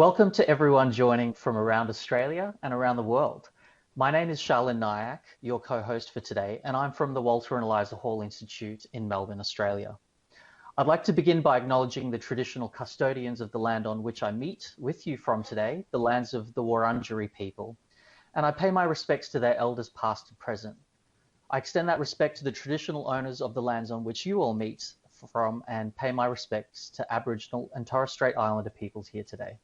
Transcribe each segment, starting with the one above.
Welcome to everyone joining from around Australia and around the world. My name is Charlene Nyack, your co-host for today, and I'm from the Walter and Eliza Hall Institute in Melbourne, Australia. I'd like to begin by acknowledging the traditional custodians of the land on which I meet with you from today, the lands of the Wurundjeri people, and I pay my respects to their elders past and present. I extend that respect to the traditional owners of the lands on which you all meet from and pay my respects to Aboriginal and Torres Strait Islander peoples here today.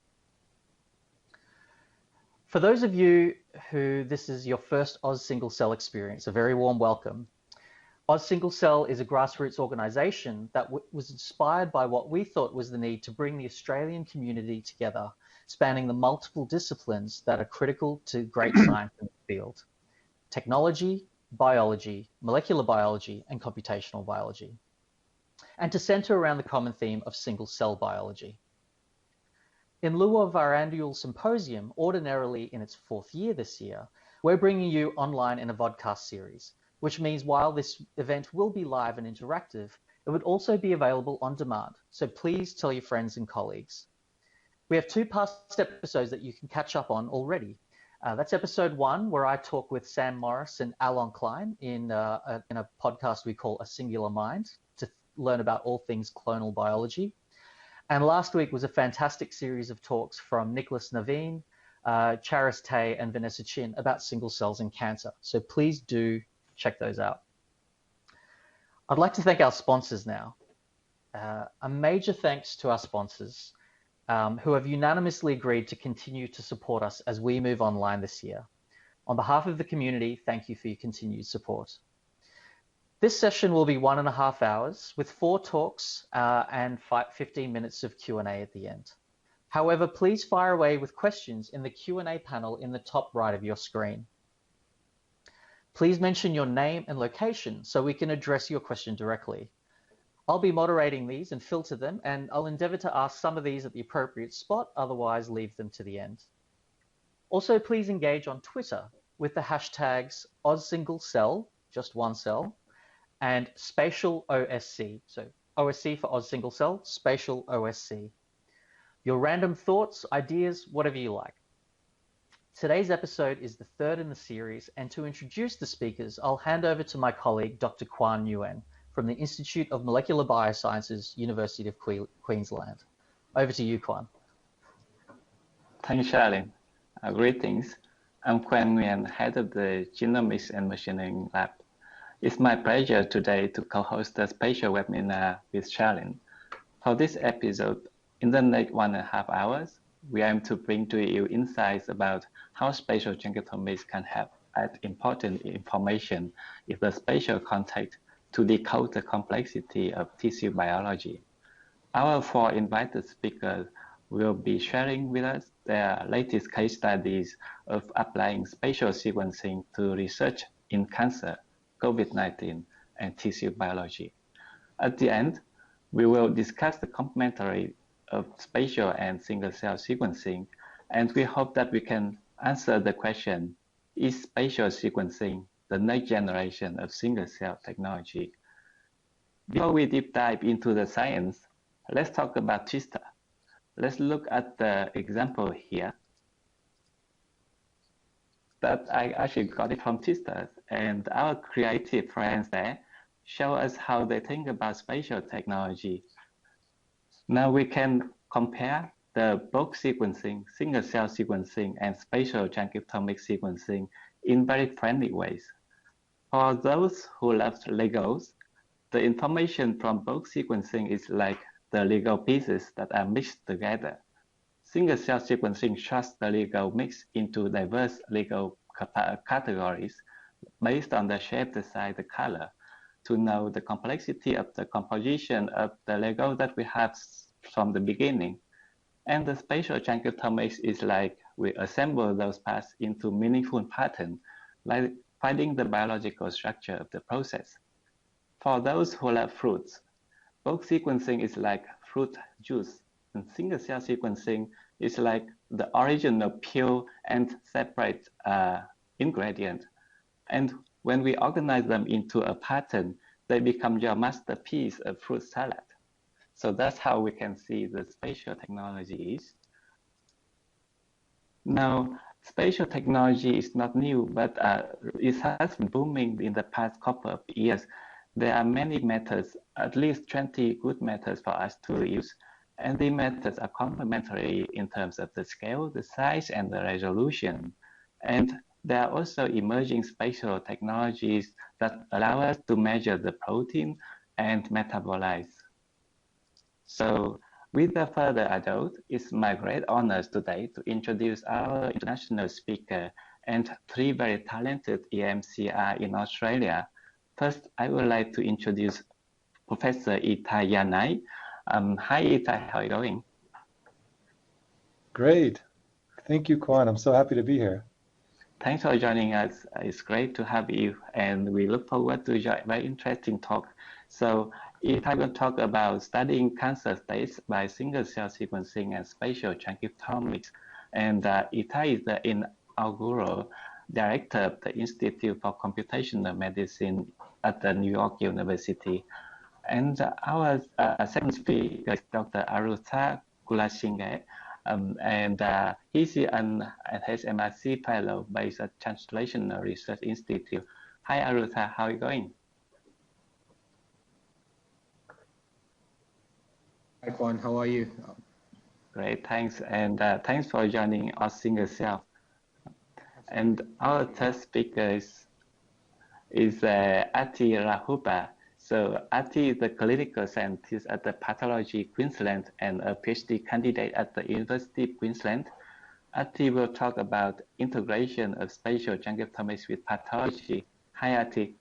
For those of you who this is your first Oz Single Cell experience, a very warm welcome. Oz Single Cell is a grassroots organisation that was inspired by what we thought was the need to bring the Australian community together, spanning the multiple disciplines that are critical to great science in the field: technology, biology, molecular biology, and computational biology, and to centre around the common theme of single cell biology. In lieu of our annual symposium, ordinarily in its fourth year this year, we're bringing you online in a vodcast series, which means while this event will be live and interactive, it would also be available on demand. So please tell your friends and colleagues. We have two past episodes that you can catch up on already. That's episode 1, where I talk with Sam Morris and Alon Klein in a podcast we call A Singular Mind to learn about all things clonal biology. And last week was a fantastic series of talks from Nicholas Naveen, Charis Tay, and Vanessa Chin about single cells and cancer. So please do check those out. I'd like to thank our sponsors now. A major thanks to our sponsors who have unanimously agreed to continue to support us as we move online this year. On behalf of the community, thank you for your continued support. This session will be 1.5 hours with 4 talks and 15 minutes of Q&A at the end. However, please fire away with questions in the Q&A panel in the top right of your screen. Please mention your name and location so we can address your question directly. I'll be moderating these and filter them, and I'll endeavour to ask some of these at the appropriate spot, otherwise leave them to the end. Also, please engage on Twitter with the hashtags OzSingleCell, just one cell, and Spatial OSC. So OSC for Oz Single Cell, Spatial OSC. Your random thoughts, ideas, whatever you like. Today's episode is the 3rd in the series, and to introduce the speakers, I'll hand over to my colleague, Dr. Kwan Nguyen, from the Institute of Molecular Biosciences, University of Queensland. Over to you, Kwan. Thanks, Charlene. Greetings. I'm Kwan Nguyen, head of the Genomics and Machine Learning Lab. It's my pleasure today to co-host the Spatial webinar with Charlene. For this episode, in the next 1.5 hours, we aim to bring to you insights about how spatial transcriptomics can help add important information in the spatial context to decode the complexity of tissue biology. Our 4 invited speakers will be sharing with us their latest case studies of applying spatial sequencing to research in cancer, COVID-19, and tissue biology. At the end, we will discuss the complementarity of spatial and single-cell sequencing, and we hope that we can answer the question, is spatial sequencing the next generation of single-cell technology? Before we deep dive into the science, let's talk about Twister. Let's look at the example here that I actually got it from Twister, and our creative friends there show us how they think about spatial technology. Now we can compare the bulk sequencing, single-cell sequencing, and spatial transcriptomic sequencing in very friendly ways. For those who love Legos, the information from bulk sequencing is like the Lego pieces that are mixed together. Single-cell sequencing shows the Lego mix into diverse Lego categories based on the shape, the size, the color, to know the complexity of the composition of the Lego that we have from the beginning. And the spatial transcriptomics is like we assemble those parts into meaningful patterns, like finding the biological structure of the process. For those who love fruits, bulk sequencing is like fruit juice, and single-cell sequencing is like the original pure and separate ingredient. And when we organize them into a pattern, they become your masterpiece of fruit salad. So that's how we can see the spatial technology is. Now, spatial technology is not new, but it has been booming in the past couple of years. There are many methods, at least 20 good methods for us to use. And the methods are complementary in terms of the scale, the size, and the resolution. And there are also emerging spatial technologies that allow us to measure the protein and metabolites. So without further ado, it's my great honor today to introduce our international speaker and 3 very talented EMCR in Australia. First, I would like to introduce Professor Itai Yanai. Hi, Itai, how are you going? Great. Thank you, Kwan. I'm so happy to be here. Thanks for joining us. It's great to have you, and we look forward to a very interesting talk. So, Itai will talk about studying cancer states by single-cell sequencing and spatial transcriptomics. And Itai is the inaugural director of the Institute for Computational Medicine at the New York University. And our second speaker is Dr. Arutha Kulashinghe, and he's an HMRC fellow based at Translational Research Institute. Hi, Arutha, how are you going? Hi, Kwan, how are you? Great, thanks. And thanks for joining us single cell. And our third speaker is Ati Rahuba. So Ati is the clinical scientist at the Pathology Queensland and a PhD candidate at the University of Queensland. Ati will talk about integration of spatial transcriptomics with pathology. Hi, Ati.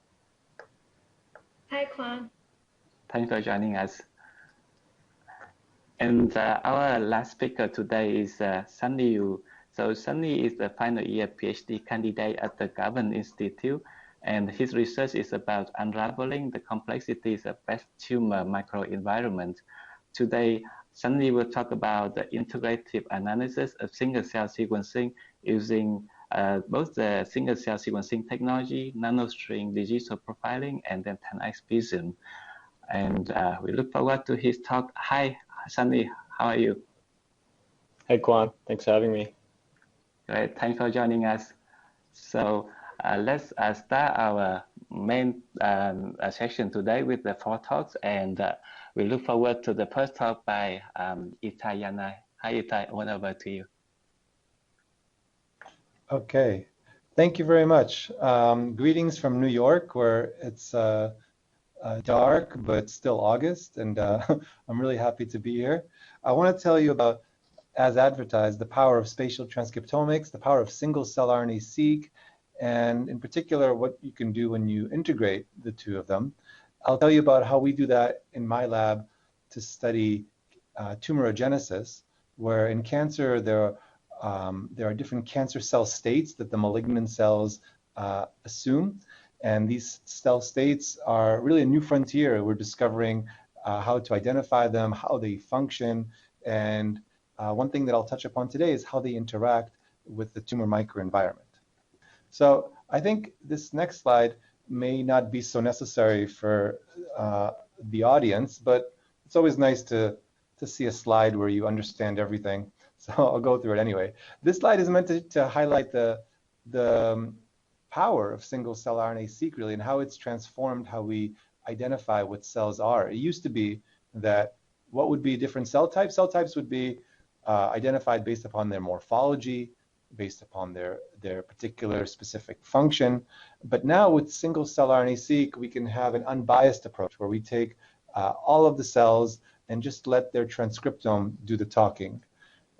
Hi, Kwan. Thanks for joining us. And our last speaker today is Sunny Yu. So Sunny is the final year PhD candidate at the Garvan Institute, and his research is about unraveling the complexities of breast tumor microenvironment. Today, Sunny will talk about the integrative analysis of single-cell sequencing using both the single-cell sequencing technology, nanostring digital profiling, and then 10x Prism. And we look forward to his talk. Hi, Sunny, how are you? Hey, Kwan, thanks for having me. Great, thanks for joining us. So let's start our main session today with the 4 talks, and we look forward to the first talk by Itai Yanai. Hi, Itai, over to you. Okay, thank you very much. Greetings from New York, where it's dark, but still August, and I'm really happy to be here. I want to tell you about, as advertised, the power of spatial transcriptomics, the power of single-cell RNA-seq, and in particular, what you can do when you integrate the two of them. I'll tell you about how we do that in my lab to study tumorigenesis, where in cancer there are different cancer cell states that the malignant cells assume. And these cell states are really a new frontier. We're discovering how to identify them, how they function, and one thing that I'll touch upon today is how they interact with the tumor microenvironment. So I think this next slide may not be so necessary for the audience, but it's always nice to see a slide where you understand everything. So I'll go through it anyway. This slide is meant to highlight the power of single-cell RNA-seq really, and how it's transformed how we identify what cells are. It used to be that what would be different cell types? Cell types would be identified based upon their morphology, based upon their particular specific function. But now with single-cell RNA-seq, we can have an unbiased approach where we take all of the cells and just let their transcriptome do the talking.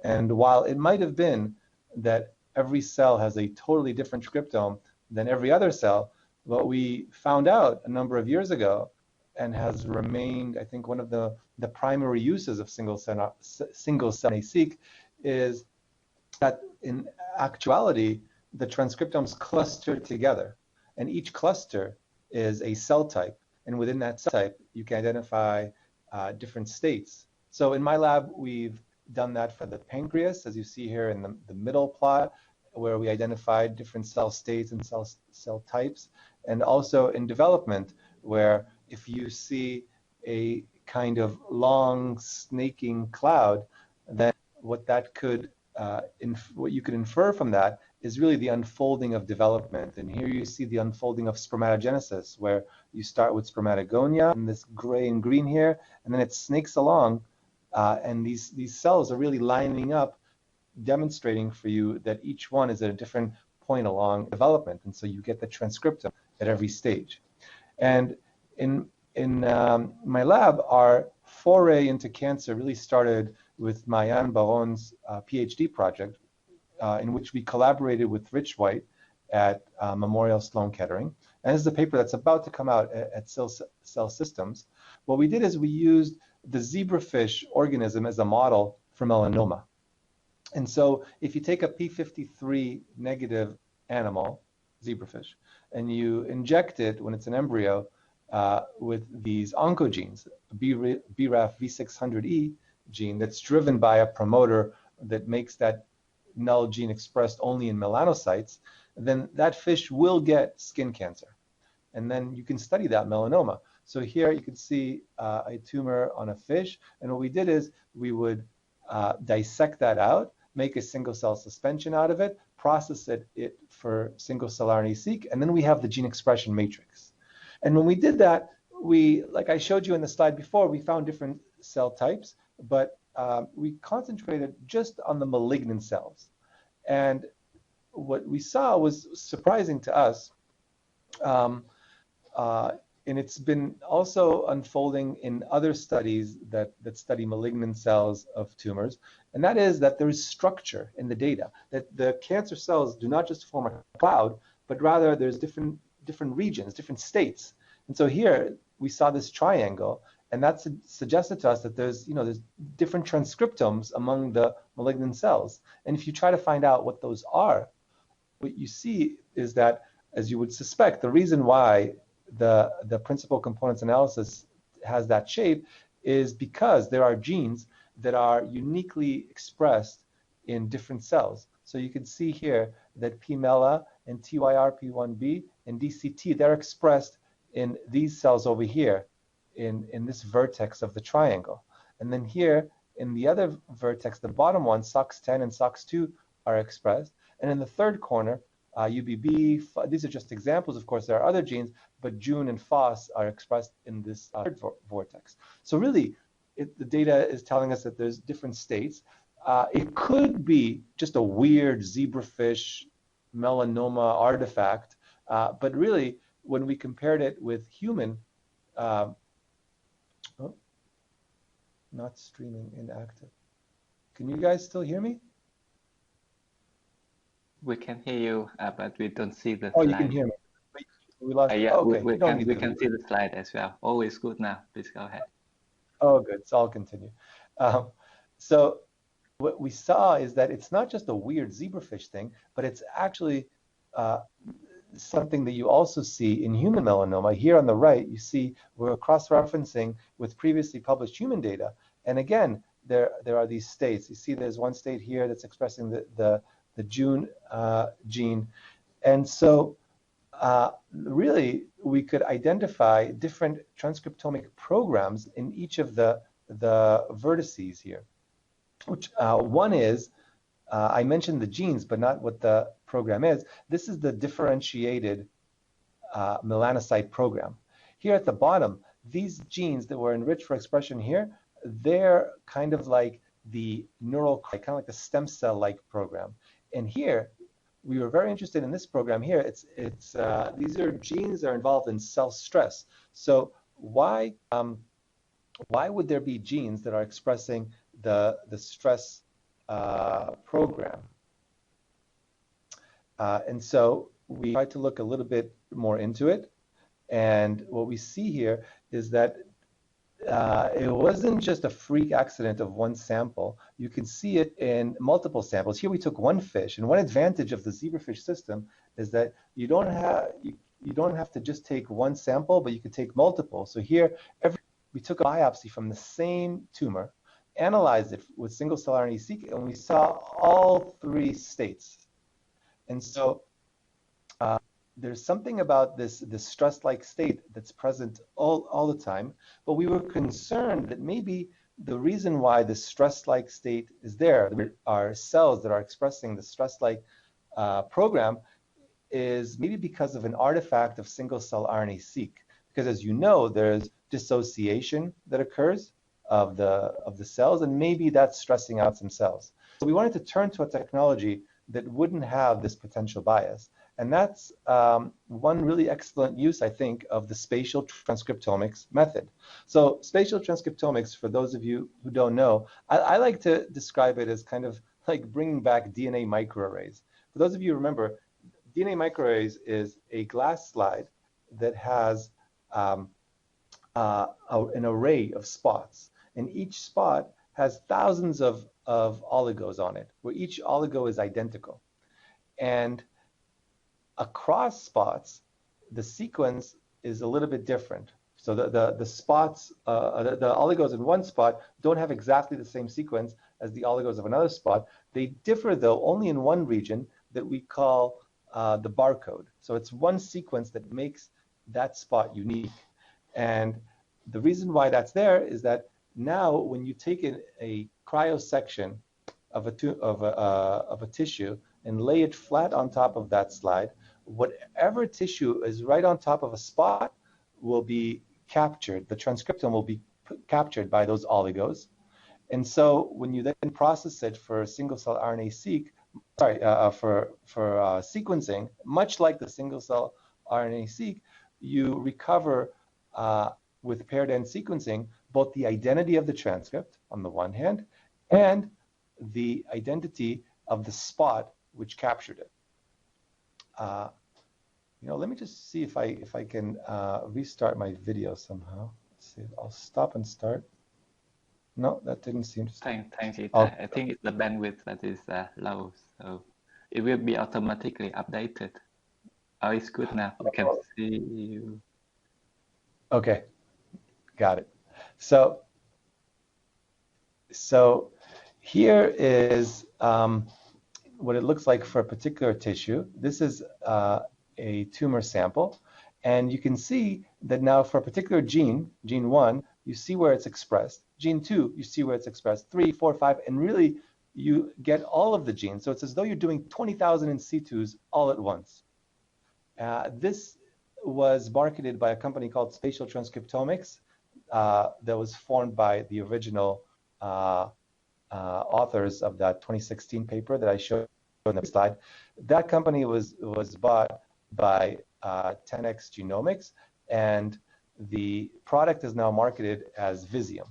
And while it might have been that every cell has a totally different transcriptome than every other cell, what we found out a number of years ago and has remained, I think, one of the primary uses of single-cell RNA-seq is that in actuality, the transcriptomes cluster together, and each cluster is a cell type. And within that cell type, you can identify different states. So in my lab, we've done that for the pancreas, as you see here in the middle plot, where we identified different cell states and cell types, and also in development, where if you see a kind of long snaking cloud, then what that could what you could infer from that is really the unfolding of development. And here you see the unfolding of spermatogenesis, where you start with spermatogonia and this gray and green here, and then it snakes along, and these cells are really lining up, demonstrating for you that each one is at a different point along development, and so you get the transcriptome at every stage. And in my lab, our foray into cancer really started with Mayan Baron's PhD project, in which we collaborated with Rich White at Memorial Sloan Kettering. And this is a paper that's about to come out at Cell Systems. What we did is we used the zebrafish organism as a model for melanoma. And so if you take a P53 negative animal, zebrafish, and you inject it when it's an embryo with these oncogenes, BRAF V600E gene that's driven by a promoter that makes that null gene expressed only in melanocytes, then that fish will get skin cancer. And then you can study that melanoma. So here you can see a tumor on a fish. And what we did is we would dissect that out, make a single cell suspension out of it, process it for single cell RNA-seq, and then we have the gene expression matrix. And when we did that, like I showed you in the slide before, we found different cell types, but we concentrated just on the malignant cells. And what we saw was surprising to us, and it's been also unfolding in other studies that study malignant cells of tumors, and that is that there is structure in the data, that the cancer cells do not just form a cloud, but rather there's different regions, different states. And so here we saw this triangle, and that suggested to us that there's different transcriptomes among the malignant cells. And if you try to find out what those are, what you see is that, as you would suspect, the reason why the principal components analysis has that shape is because there are genes that are uniquely expressed in different cells. So you can see here that PMELA and TYRP1B and DCT, they're expressed in these cells over here in this vertex of the triangle. And then here in the other vertex, the bottom one, SOX10 and SOX2 are expressed. And in the third corner, UBB, these are just examples. Of course, there are other genes, but Jun and FOS are expressed in this third vortex. So really, the data is telling us that there's different states. It could be just a weird zebrafish melanoma artifact, but really, when we compared it with human, not streaming inactive. Can you guys still hear me? We can hear you, but we don't see the slide. Oh, you can hear me. We lost. Yeah, okay. we can see the slide as well. Always good now. Please go ahead. Oh, good. So I'll continue. So what we saw is that it's not just a weird zebrafish thing, but it's actually something that you also see in human melanoma. Here on the right, you see we're cross-referencing with previously published human data. And again, there are these states. You see there's one state here that's expressing the Jun gene. And so really, we could identify different transcriptomic programs in each of the vertices here. Which one is, I mentioned the genes, but not what the program is. This is the differentiated melanocyte program. Here at the bottom, these genes that were enriched for expression here, they're kind of like the neural, kind of like the stem cell-like program. And here, we were very interested in this program here. These are genes that are involved in cell stress. So why would there be genes that are expressing the stress program? And so we tried to look a little bit more into it. And what we see here is that it wasn't just a freak accident of one sample. You can see it in multiple samples. Here we took one fish, and one advantage of the zebrafish system is that you don't have to just take one sample, but you can take multiple. So here, we took a biopsy from the same tumor, analyzed it with single cell RNA-seq, and we saw all three states. And so there's something about this stress-like state that's present all the time, but we were concerned that maybe the reason why the stress-like state is there are cells that are expressing the stress-like program is maybe because of an artifact of single-cell RNA-seq. Because as you know, there's dissociation that occurs of the cells, and maybe that's stressing out some cells. So we wanted to turn to a technology that wouldn't have this potential bias. And that's one really excellent use, I think, of the spatial transcriptomics method. So spatial transcriptomics, for those of you who don't know, I like to describe it as kind of like bringing back DNA microarrays. For those of you who remember, DNA microarrays is a glass slide that has an array of spots. And each spot has thousands of oligos on it, where each oligo is identical. And across spots, the sequence is a little bit different. So the spots, the oligos in one spot don't have exactly the same sequence as the oligos of another spot. They differ, though, only in one region that we call the barcode. So it's one sequence that makes that spot unique. And the reason why that's there is that now when you take a cryosection of a tissue and lay it flat on top of that slide, whatever tissue is right on top of a spot will be captured. The transcriptome will be captured by those oligos. And so when you then process it for single-cell RNA-seq, for sequencing, much like the single-cell RNA-seq, you recover with paired-end sequencing both the identity of the transcript on the one hand and the identity of the spot which captured it. Let me just see if I can restart my video somehow. Let's see. I'll stop and start. No, that didn't seem to. Thanks. Oh. I think it's the bandwidth that is low, so it will be automatically updated. Oh, it's good now. We can see you. Okay, got it. So here is what it looks like for a particular tissue. This is a tumor sample, and you can see that now for a particular gene, gene 1, you see where it's expressed. Gene 2, you see where it's expressed. 3, 4, 5, and really you get all of the genes. So it's as though you're doing 20,000 in situs all at once. This was marketed by a company called Spatial Transcriptomics that was formed by the original authors of that 2016 paper that I showed on the slide. That company was bought by 10x Genomics, and the product is now marketed as Visium.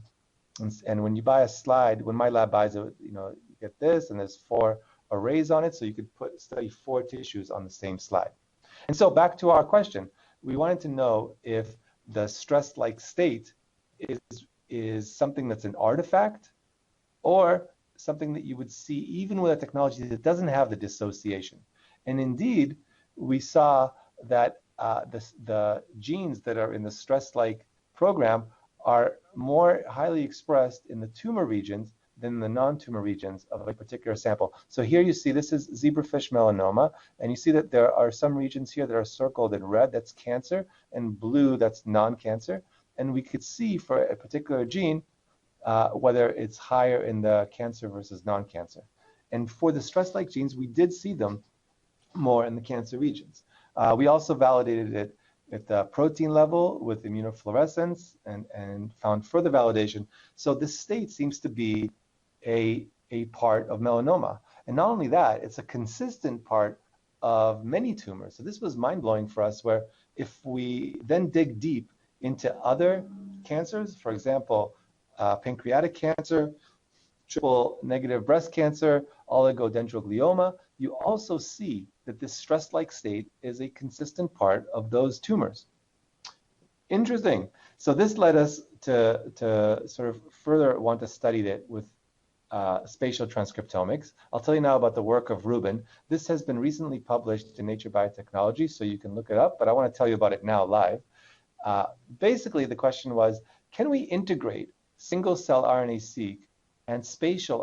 And when you buy a slide, when my lab buys it, you get this, and there's 4 arrays on it, so you could study 4 tissues on the same slide. And so back to our question, we wanted to know if the stress-like state is something that's an artifact or something that you would see even with a technology that doesn't have the dissociation. And indeed, we saw that the genes that are in the stress-like program are more highly expressed in the tumor regions than the non-tumor regions of a particular sample. So here you see this is zebrafish melanoma, and you see that there are some regions here that are circled in red, that's cancer, and blue, that's non-cancer. And we could see for a particular gene whether it's higher in the cancer versus non-cancer. And for the stress-like genes, we did see them more in the cancer regions. We also validated it at the protein level with immunofluorescence and found further validation. So this state seems to be a part of melanoma. And not only that, it's a consistent part of many tumors. So this was mind-blowing for us, where if we then dig deep into other cancers, for example, pancreatic cancer, triple-negative breast cancer, oligodendroglioma, you also see that this stress-like state is a consistent part of those tumors. Interesting. So this led us to sort of further want to study it with spatial transcriptomics. I'll tell you now about the work of Ruben. This has been recently published in Nature Biotechnology, so you can look it up, but I want to tell you about it now live. Basically, the question was, can we integrate single-cell RNA-seq and spatial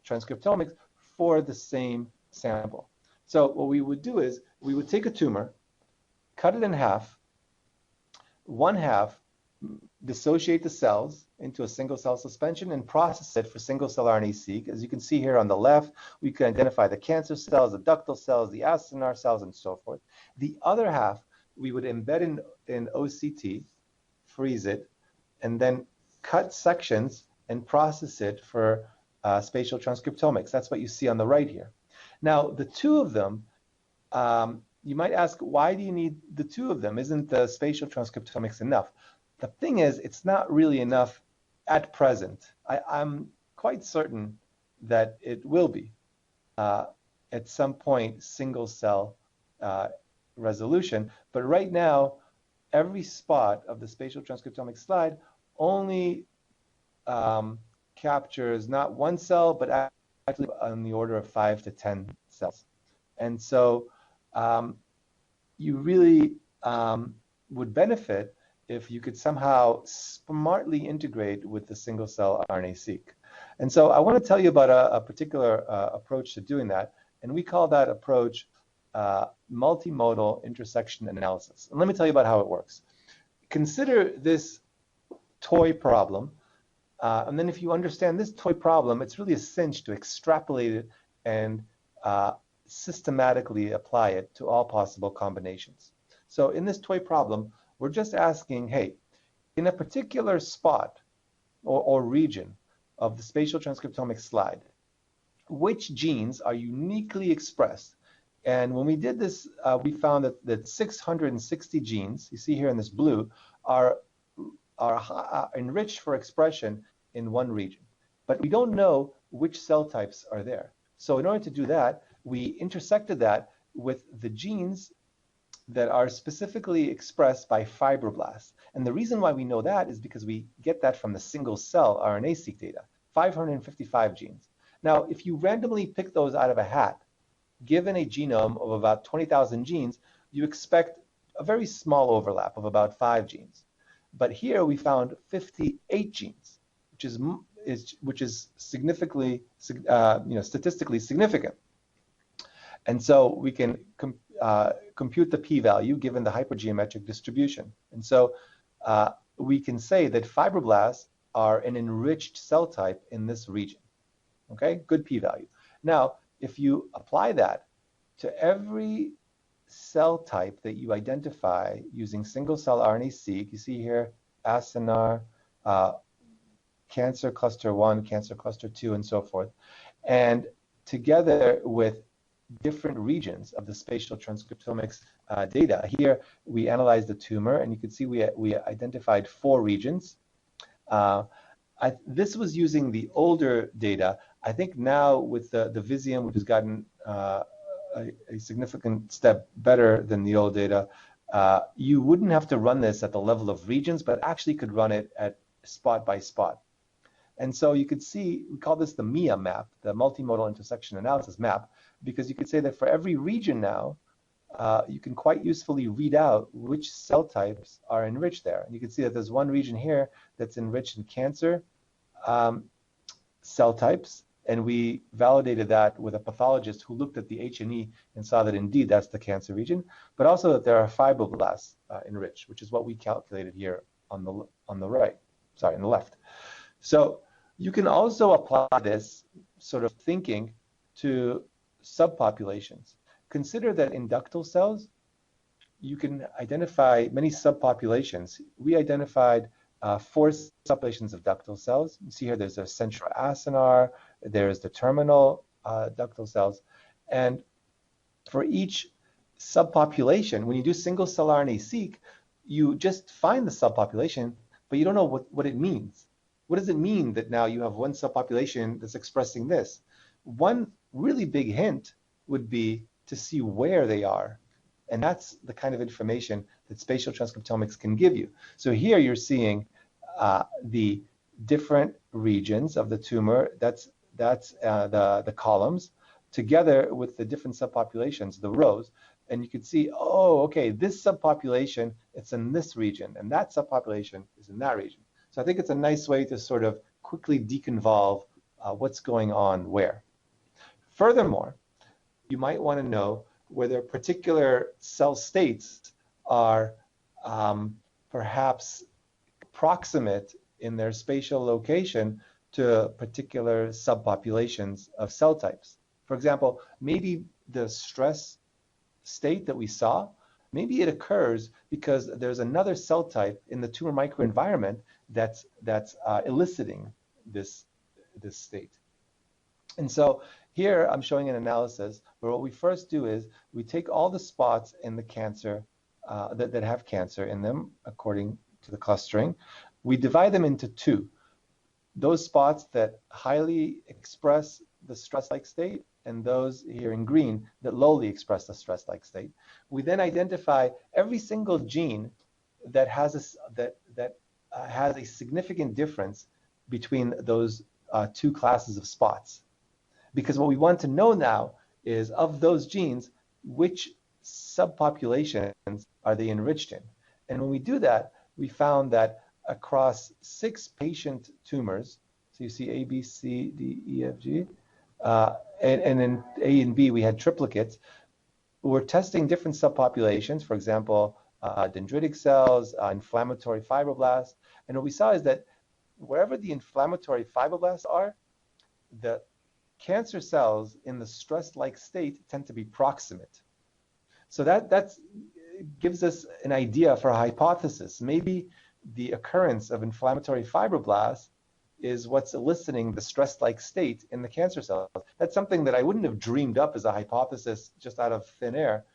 transcriptomics for the same sample? So what we would do is we would take a tumor, cut it in half, one half dissociate the cells into a single cell suspension and process it for single cell RNA-seq. As you can see here on the left, we can identify the cancer cells, the ductal cells, the acinar cells, and so forth. The other half, we would embed in OCT, freeze it, and then cut sections and process it for spatial transcriptomics. That's what you see on the right here. Now, the two of them, you might ask, why do you need the two of them? Isn't the spatial transcriptomics enough? The thing is, it's not really enough at present. I'm quite certain that it will be at some point single cell resolution. But right now, every spot of the spatial transcriptomic slide only captures not one cell, but actually on the order of 5 to 10 cells. And so you really would benefit if you could somehow smartly integrate with the single cell RNA-seq. And so I want to tell you about a particular approach to doing that. And we call that approach multimodal intersection analysis. And let me tell you about how it works. Consider this toy problem. And then if you understand this toy problem, it's really a cinch to extrapolate it and systematically apply it to all possible combinations. So in this toy problem, we're just asking, hey, in a particular spot or region of the spatial transcriptomic slide, which genes are uniquely expressed? And when we did this, we found that 660 genes, you see here in this blue, are enriched for expression in one region. But we don't know which cell types are there. So in order to do that, we intersected that with the genes that are specifically expressed by fibroblasts. And the reason why we know that is because we get that from the single cell RNA-seq data, 555 genes. Now, if you randomly pick those out of a hat, given a genome of about 20,000 genes, you expect a very small overlap of about 5 genes. But here we found 58 genes, which is significantly, statistically significant. And so we can compute the p-value given the hypergeometric distribution. And so we can say that fibroblasts are an enriched cell type in this region. Okay, good p-value. Now, if you apply that to every cell type that you identify using single cell RNA-seq, you see here acinar, cancer cluster 1, cancer cluster 2, and so forth, and together with different regions of the spatial transcriptomics data. Here we analyzed the tumor, and you can see we identified 4 regions. This was using the older data. I think now with the Visium, which has gotten a significant step better than the old data, you wouldn't have to run this at the level of regions, but actually could run it at spot by spot. And so you could see, we call this the MIA map, the multimodal intersection analysis map, because you could say that for every region now, you can quite usefully read out which cell types are enriched there. And you can see that there's one region here that's enriched in cancer cell types, and we validated that with a pathologist who looked at the H&E and saw that indeed that's the cancer region, but also that there are fibroblasts enriched, which is what we calculated here on the right, sorry, on the left. So you can also apply this sort of thinking to subpopulations. Consider that in ductal cells, you can identify many subpopulations. We identified 4 subpopulations of ductal cells. You see here there's a central acinar, there's the terminal ductal cells. And for each subpopulation, when you do single cell RNA-seq, you just find the subpopulation, but you don't know what it means. What does it mean that now you have one subpopulation that's expressing this? One really big hint would be to see where they are. And that's the kind of information that spatial transcriptomics can give you. So here you're seeing the different regions of the tumor, that's the columns, together with the different subpopulations, the rows. And you can see, oh, okay, this subpopulation, it's in this region, and that subpopulation is in that region. So I think it's a nice way to sort of quickly deconvolve what's going on where. Furthermore, you might want to know whether particular cell states are perhaps proximate in their spatial location to particular subpopulations of cell types. For example, maybe the stress state that we saw, maybe it occurs because there's another cell type in the tumor microenvironment that's eliciting this state. And so here I'm showing an analysis where what we first do is we take all the spots in the cancer that have cancer in them according to the clustering. We divide them into two. Those spots that highly express the stress-like state and those here in green that lowly express the stress-like state. We then identify every single gene that has a significant difference between those two classes of spots. Because what we want to know now is, of those genes, which subpopulations are they enriched in? And when we do that, we found that across 6 patient tumors, so you see A, B, C, D, E, F, G, and in A and B we had triplicates. We're testing different subpopulations, for example, dendritic cells, inflammatory fibroblasts, and what we saw is that wherever the inflammatory fibroblasts are, the cancer cells in the stress-like state tend to be proximate. So that gives us an idea for a hypothesis. Maybe the occurrence of inflammatory fibroblasts is what's eliciting the stress-like state in the cancer cells. That's something that I wouldn't have dreamed up as a hypothesis just out of thin air,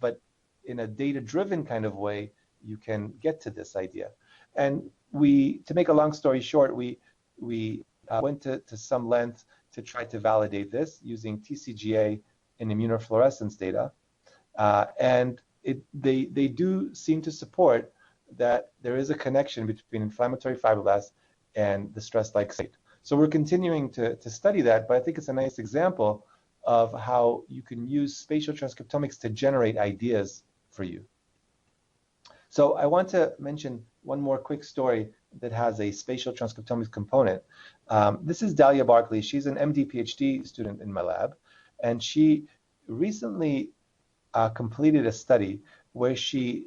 but in a data-driven kind of way, you can get to this idea. And to make a long story short, we went to some length to try to validate this using TCGA and immunofluorescence data. And they do seem to support that there is a connection between inflammatory fibroblasts and the stress-like state. So we're continuing to study that, but I think it's a nice example of how you can use spatial transcriptomics to generate ideas for you. So I want to mention one more quick story that has a spatial transcriptomics component. This is Dahlia Barkley. She's an MD PhD student in my lab, and she recently completed a study where she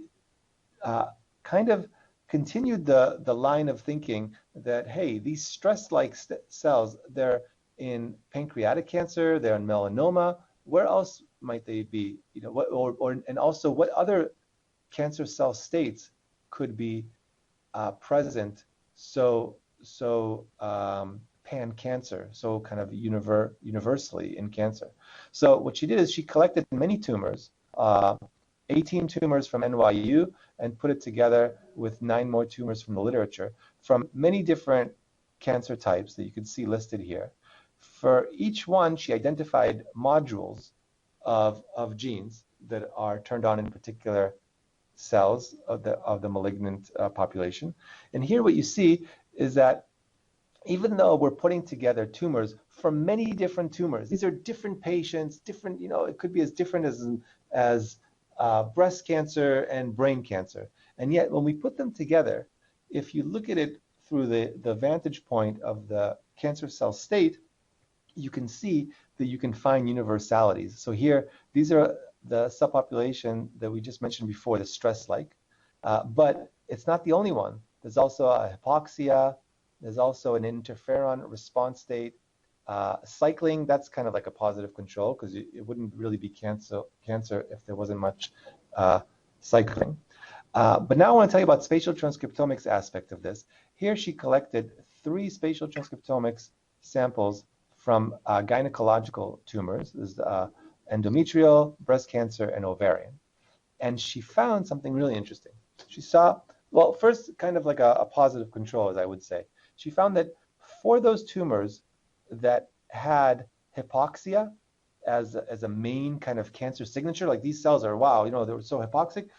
kind of continued the line of thinking that, hey, these stress-like cells, they're in pancreatic cancer, they're in melanoma. Where else might they be? You know, and also what other cancer cell states could be present pan-cancer, so kind of universally in cancer. So what she did is she collected many tumors, 18 tumors from NYU, and put it together with 9 more tumors from the literature from many different cancer types that you can see listed here. For each one, she identified modules of genes that are turned on in particular cells of the malignant population. And here what you see is that even though we're putting together tumors from many different tumors, these are different patients, different, you know, it could be as different as breast cancer and brain cancer. And yet when we put them together, if you look at it through the vantage point of the cancer cell state, you can see that you can find universalities. So here, these are the subpopulation that we just mentioned before, the stress-like, but it's not the only one. There's also a hypoxia, there's also an interferon response state. Cycling, that's kind of like a positive control because it wouldn't really be cancer if there wasn't much cycling. But now I want to tell you about spatial transcriptomics aspect of this. Here she collected 3 spatial transcriptomics samples from gynecological tumors. There's endometrial, breast cancer, and ovarian. And she found something really interesting. She saw, well, first kind of like a positive control, as I would say. She found that for those tumors that had hypoxia as a main kind of cancer signature, like these cells are, wow, you know, they were so hypoxic,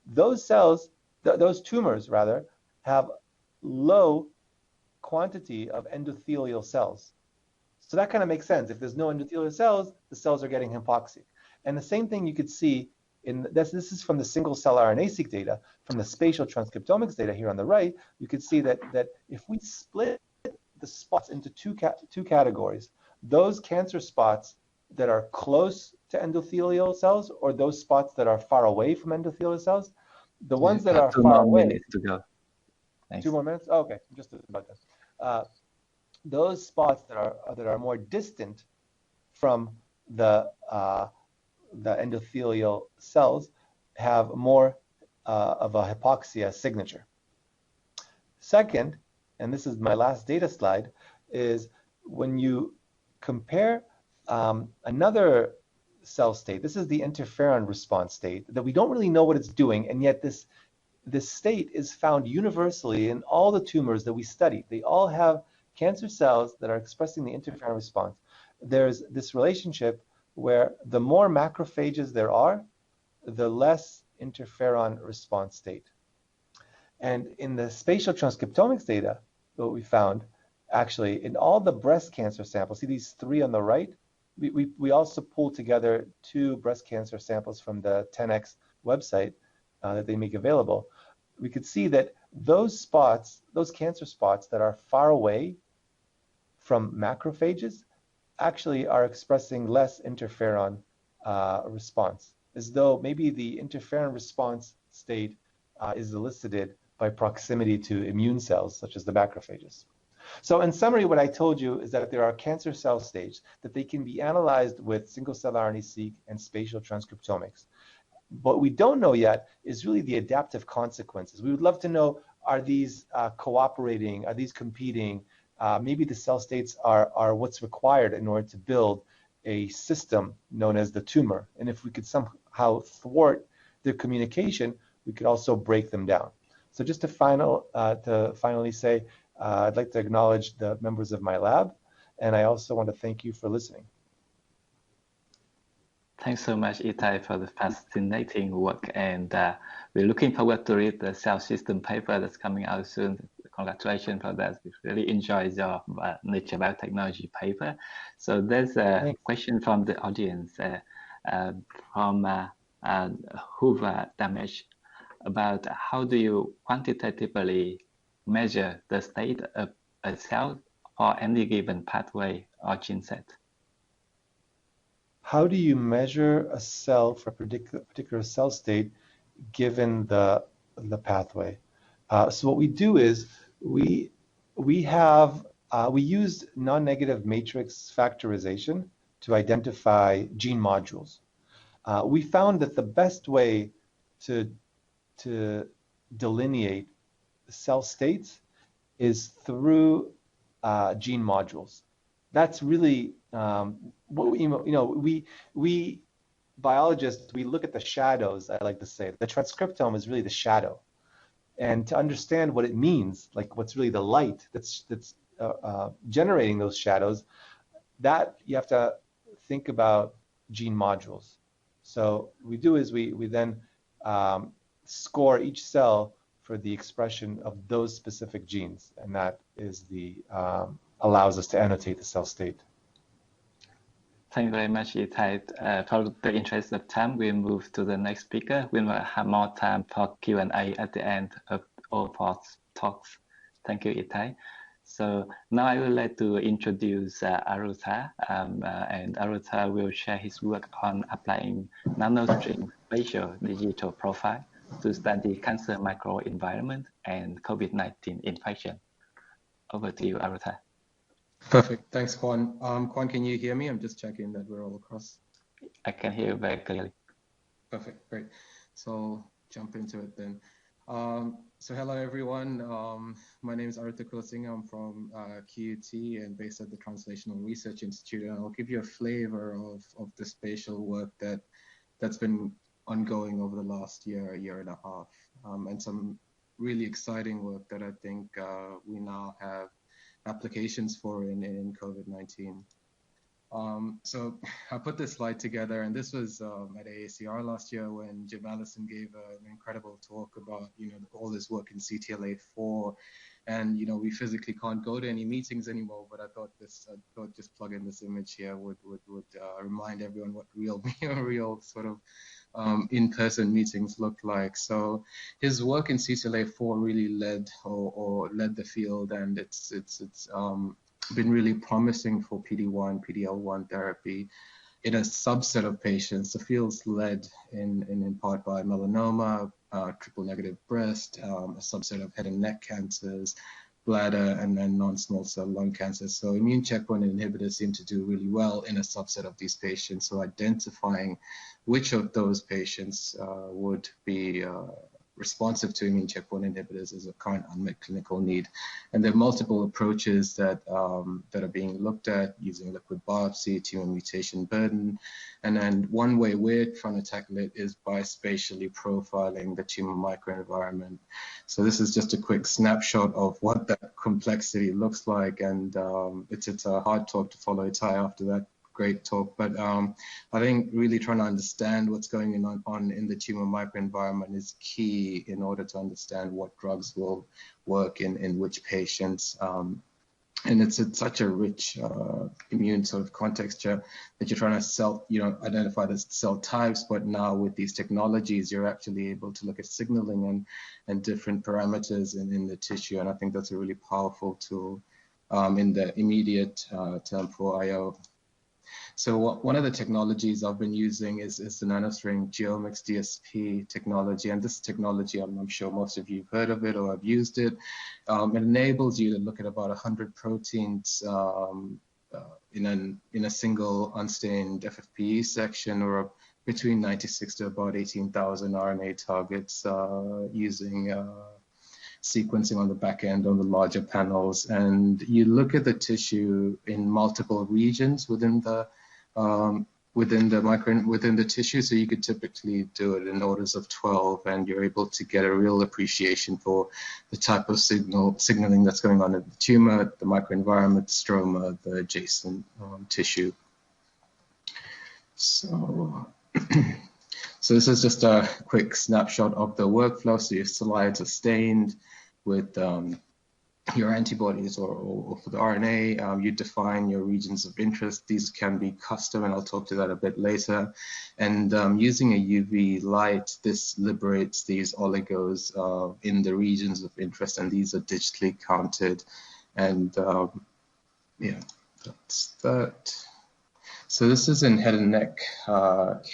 those cells, those tumors rather, have low quantity of endothelial cells. So that kind of makes sense. If there's no endothelial cells, the cells are getting hypoxic. And the same thing you could see in this is from the single cell RNA-seq data, from the spatial transcriptomics data here on the right, you could see that if we split the spots into two categories, those cancer spots that are close to endothelial cells or those spots that are far away from endothelial cells, the ones that are far away. To go. Thanks. 2 more minutes? Oh, okay, just about that. Those spots that are more distant from the endothelial cells have more of a hypoxia signature. Second, and this is my last data slide, is when you compare another cell state. This is the interferon response state that we don't really know what it's doing, and yet this state is found universally in all the tumors that we study. They all have cancer cells that are expressing the interferon response. There's this relationship where the more macrophages there are, the less interferon response state. And in the spatial transcriptomics data, what we found, actually, in all the breast cancer samples, see these 3 on the right? We also pulled together 2 breast cancer samples from the 10x website that they make available. We could see that those spots, those cancer spots that are far away from macrophages, actually are expressing less interferon response, as though maybe the interferon response state is elicited by proximity to immune cells, such as the macrophages. So in summary, what I told you is that there are cancer cell states that they can be analyzed with single-cell RNA-seq and spatial transcriptomics. What we don't know yet is really the adaptive consequences. We would love to know, are these cooperating? Are these competing? Maybe the cell states are what's required in order to build a system known as the tumor. And if we could somehow thwart their communication, we could also break them down. So just to finally say, I'd like to acknowledge the members of my lab, and I also want to thank you for listening. Thanks so much, Itai, for the fascinating work, and we're looking forward to read the cell system paper that's coming out soon. Congratulations for that. We really enjoyed your Nature Biotechnology paper. So there's a question from the audience from Hoover Damage about how do you quantitatively measure the state of a cell or any given pathway or gene set? How do you measure a cell for a particular cell state given the pathway? So what we do is we use non-negative matrix factorization to identify gene modules. We found that the best way to delineate cell states is through gene modules. That's really what we biologists, we look at the shadows. I like to say the transcriptome is really the shadow, and to understand what it means, like what's really the light that's generating those shadows, that you have to think about gene modules. So what we do is we then score each cell for the expression of those specific genes, and that is allows us to annotate the cell state. Thank you very much, Itai. For the interest of time, we'll move to the next speaker. We will have more time for Q&A at the end of all talks. Thank you, Itai. So now I would like to introduce Arutha, and Arutha will share his work on applying nanostring spatial digital profile to study cancer microenvironment and COVID-19 infection. Over to you, Arutha. Perfect. Thanks, Kwan. Kwan, can you hear me? I'm just checking that we're all across. I can hear you very clearly. Perfect. Great. So I'll jump into it then. So hello, everyone. My name is Arutha Kulasinghe. I'm from QUT and based at the Translational Research Institute. And I'll give you a flavor of the spatial work that's been ongoing over the last year and a half, and some really exciting work that I think we now have applications for in COVID-19. So I put this slide together, and this was at AACR last year when Jim Allison gave an incredible talk about all this work in CTLA-4, and we physically can't go to any meetings anymore. But I thought just plug in this image here would remind everyone what real sort of in-person meetings look like. So his work in CTLA-4 really led the field, and it's been really promising for PD-1, PD-L1 therapy in a subset of patients. The field's led in part by melanoma, triple negative breast, a subset of head and neck cancers, bladder, and then non-small cell lung cancer. So immune checkpoint inhibitors seem to do really well in a subset of these patients. So identifying which of those patients would be responsive to immune checkpoint inhibitors is a current unmet clinical need. And there are multiple approaches that that are being looked at using liquid biopsy, tumor mutation burden. And then one way we're trying to tackle it is by spatially profiling the tumor microenvironment. So this is just a quick snapshot of what that complexity looks like. And it's a hard talk to follow. It's high after that great talk, but I think really trying to understand what's going on in the tumor microenvironment is key in order to understand what drugs will work in which patients. And it's such a rich immune sort of contexture that you're trying to identify the cell types, but now with these technologies, you're actually able to look at signaling and different parameters in the tissue. And I think that's a really powerful tool in the immediate term for IO. So one of the technologies I've been using is the nanostring geomics DSP technology. And this technology, I'm sure most of you have heard of it or have used it. It enables you to look at about 100 proteins in a single unstained FFPE section, or between 96 to about 18,000 RNA targets using sequencing on the back end on the larger panels. And you look at the tissue in multiple regions within the tissue. So you could typically do it in orders of 12, and you're able to get a real appreciation for the type of signaling that's going on in the tumor, the microenvironment, the stroma, the adjacent tissue. So this is just a quick snapshot of the workflow. So your slides are stained with your antibodies or for the RNA. You define your regions of interest. These can be custom, and I'll talk to that a bit later. And using a UV light, this liberates these oligos in the regions of interest, and these are digitally counted. And yeah, that's that. So this is in head and neck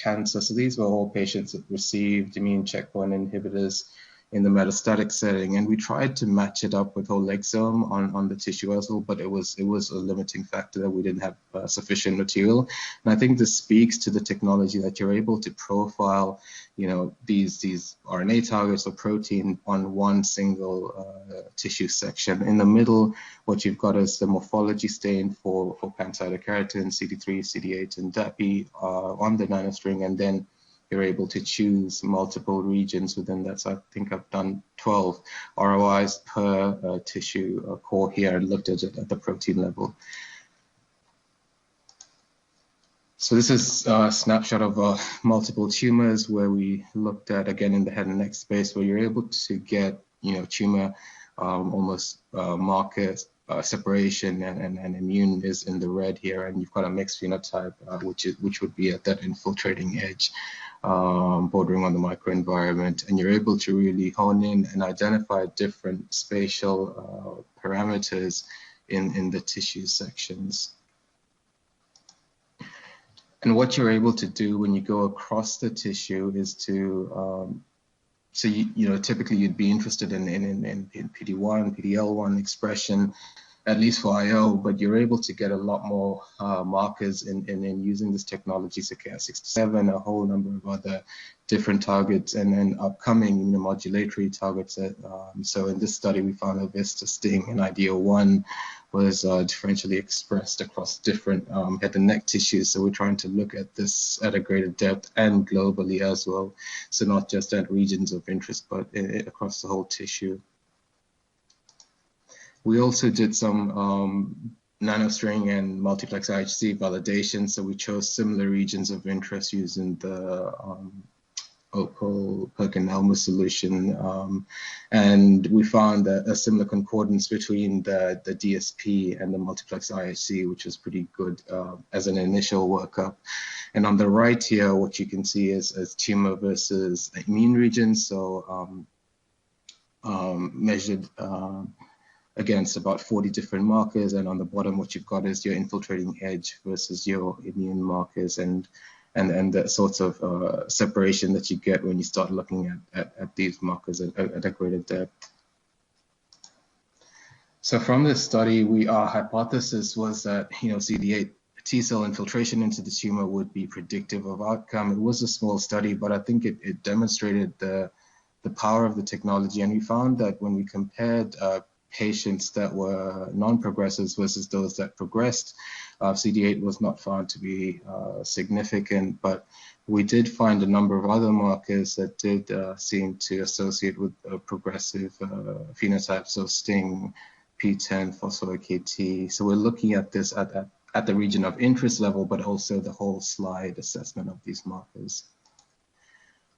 cancer. So these were all patients that received immune checkpoint inhibitors in the metastatic setting, and we tried to match it up with whole exome on the tissue as well, but it was a limiting factor that we didn't have sufficient material. And I think this speaks to the technology that you're able to profile, these RNA targets or protein on one single tissue section. In the middle, what you've got is the morphology stain for pancytokeratin, CD3, CD8, and DAPI on the nanostring, and then you're able to choose multiple regions within that. So I think I've done 12 ROIs per tissue core here and looked at it at the protein level. So this is a snapshot of multiple tumors where we looked at, again, in the head and neck space, where you're able to get, tumor almost marker separation, and immune is in the red here, and you've got a mixed phenotype, which would be at that infiltrating edge, bordering on the microenvironment, and you're able to really hone in and identify different spatial parameters in the tissue sections. And what you're able to do when you go across the tissue is to so typically you'd be interested in PD-1, PD-L1 expression, at least for IO, but you're able to get a lot more markers in using this technology, so KI67, a whole number of other different targets, and then upcoming immunomodulatory targets. So in this study, we found that VISTA, STING, and IDO1 was differentially expressed across different head and neck tissues. So we're trying to look at this at a greater depth and globally as well. So not just at regions of interest, but across the whole tissue. We also did some nanostring and multiplex IHC validation. So we chose similar regions of interest using the Opal Perkin-Elmer solution, and we found a similar concordance between the DSP and the multiplex IHC, which was pretty good as an initial workup. And on the right here, what you can see is tumor versus immune regions, so measured against about 40 different markers, and on the bottom what you've got is your infiltrating edge versus your immune markers. And and the sorts of separation that you get when you start looking at these markers at a greater depth. So from this study, our hypothesis was that, CD8 T cell infiltration into the tumor would be predictive of outcome. It was a small study, but I think it demonstrated the power of the technology. And we found that when we compared patients that were non-progressors versus those that progressed, CD8 was not found to be significant, but we did find a number of other markers that did seem to associate with a progressive phenotype, so STING, P10, phospho-AKT. So we're looking at this at the region of interest level, but also the whole slide assessment of these markers.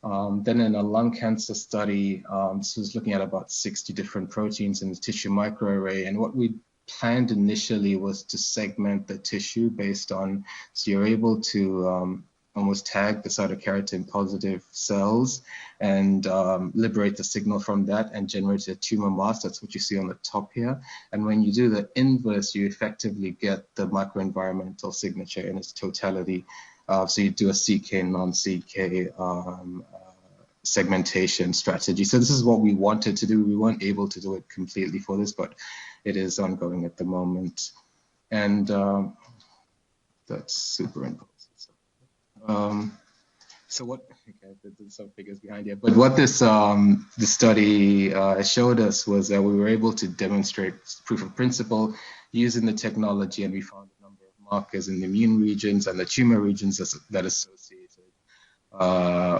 Then in a lung cancer study, this was looking at about 60 different proteins in the tissue microarray. And what we planned initially was to segment the tissue based on, so you're able to almost tag the cytokeratin positive cells and liberate the signal from that and generate a tumor mass. That's what you see on the top here. And when you do the inverse, you effectively get the microenvironmental signature in its totality. So you do a CK, non-CK segmentation strategy. So this is what we wanted to do. We weren't able to do it completely for this, but it is ongoing at the moment. And that's superimposed. So what, okay, there's some figures behind here, but what this study showed us was that we were able to demonstrate proof of principle using the technology, and we found a number of markers in the immune regions and the tumor regions that associated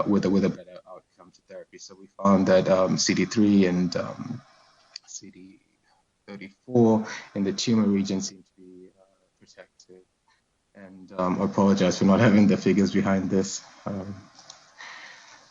with a better outcome to therapy. So we found that CD3 and CD34 in the tumor region seem to be protected. And I apologize for not having the figures behind this.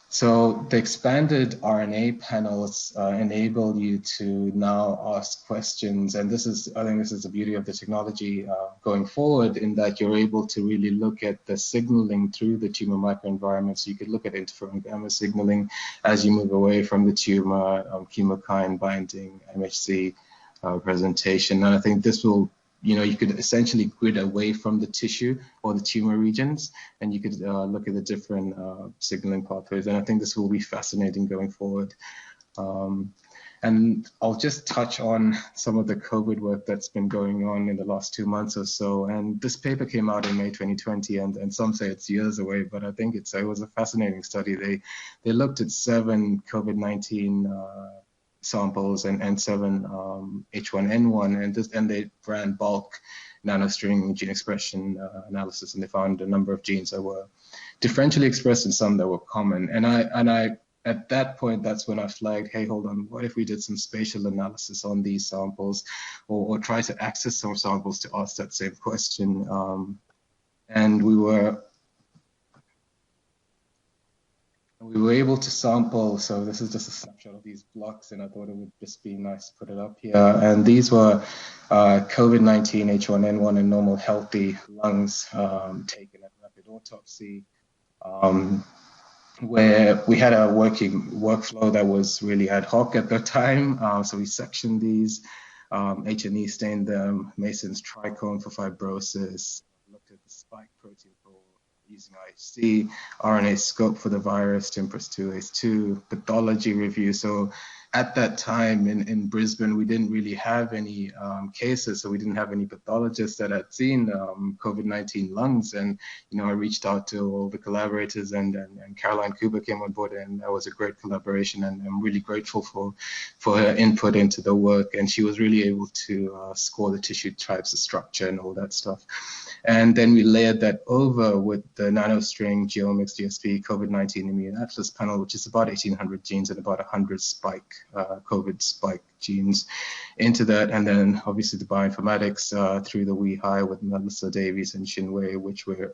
So the expanded RNA panels enable you to now ask questions. And I think this is the beauty of the technology going forward, in that you're able to really look at the signaling through the tumor microenvironment. So you could look at interferon gamma signaling as you move away from the tumor, chemokine binding, MHC presentation. And I think this will, you could essentially grid away from the tissue or the tumor regions, and you could look at the different signaling pathways. And I think this will be fascinating going forward. And I'll just touch on some of the COVID work that's been going on in the last 2 months or so. And this paper came out in May 2020, and some say it's years away, but I think it was a fascinating study. They looked at 7 COVID-19 samples and 7 H1N1, and they ran bulk nanostring gene expression analysis, and they found a number of genes that were differentially expressed and some that were common. And I at that point, that's when I flagged, hey, hold on, what if we did some spatial analysis on these samples, or try to access some samples to ask that same question? And we were able to sample, so this is just a snapshot of these blocks, and I thought it would just be nice to put it up here. And these were COVID-19, H1N1, and normal healthy lungs taken at rapid autopsy, where we had a working workflow that was really ad hoc at the time. So we sectioned these, H&E stained them, Mason's trichome for fibrosis, looked at the spike protein for using IHC, RNA scope for the virus, TMPRSS2, ACE2, pathology review. So at that time in Brisbane, we didn't really have any cases, so we didn't have any pathologists that had seen COVID-19 lungs. And I reached out to all the collaborators, and Caroline Kuba came on board, and that was a great collaboration. And I'm really grateful for her input into the work. And she was really able to score the tissue types, the structure, and all that stuff. And then we layered that over with the nanostring geomics GSP COVID-19 Immune Atlas panel, which is about 1,800 genes and about 100 COVID spike genes into that. And then obviously the bioinformatics through the WeHi with Melissa Davies and Shinwei, which we're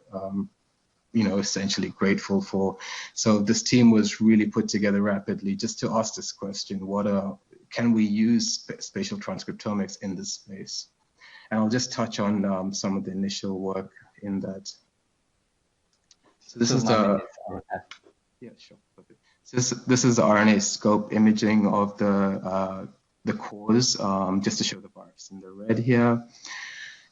essentially grateful for. So this team was really put together rapidly just to ask this question: can we use spatial transcriptomics in this space? And I'll just touch on some of the initial work in that. So this is the yeah, sure. So this is the RNA scope imaging of the cores, just to show the virus in the red here.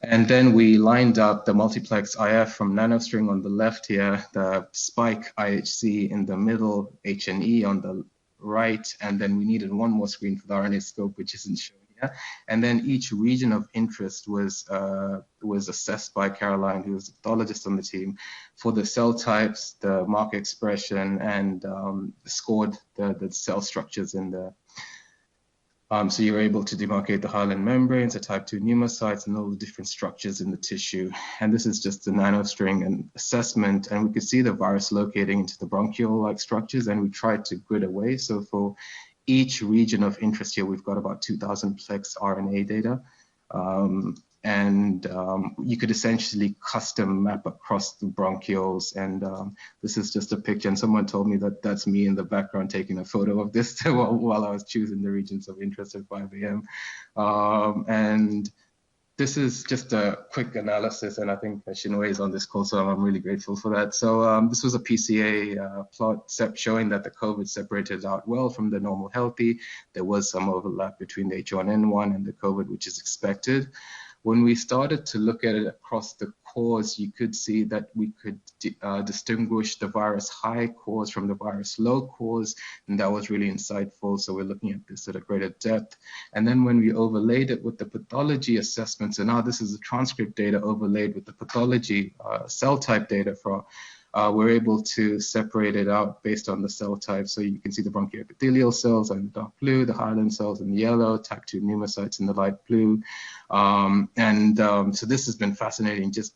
And then we lined up the multiplex IF from nanostring on the left here, the spike IHC in the middle, H&E on the right, and then we needed one more screen for the RNA scope, which isn't shown here. And then each region of interest was assessed by Caroline, who was a pathologist on the team, for the cell types, the marker expression, and scored the cell structures in the. So you're able to demarcate the hyaline membranes, the type 2 pneumocytes, and all the different structures in the tissue. And this is just the nanostring and assessment. And we could see the virus locating into the bronchiole-like structures, and we tried to grid away. So for each region of interest here, we've got about 2,000 plex RNA data. You could essentially custom map across the bronchioles. And this is just a picture. And someone told me that that's me in the background taking a photo of this while I was choosing the regions of interest at 5 a.m. And this is just a quick analysis. And I think Shinwei is on this call, so I'm really grateful for that. So this was a PCA plot showing that the COVID separated out well from the normal healthy. There was some overlap between the H1N1 and the COVID, which is expected. When we started to look at it across the cause, you could see that we could distinguish the virus high cause from the virus low cause, and that was really insightful. So we're looking at this at a greater depth. And then when we overlaid it with the pathology assessments, and now this is the transcript data overlaid with the pathology cell type data for we're able to separate it out based on the cell type. So you can see the bronchoepithelial cells in the dark blue, the hyaline cells in the yellow, type 2 pneumocytes in the light blue. So this has been fascinating, just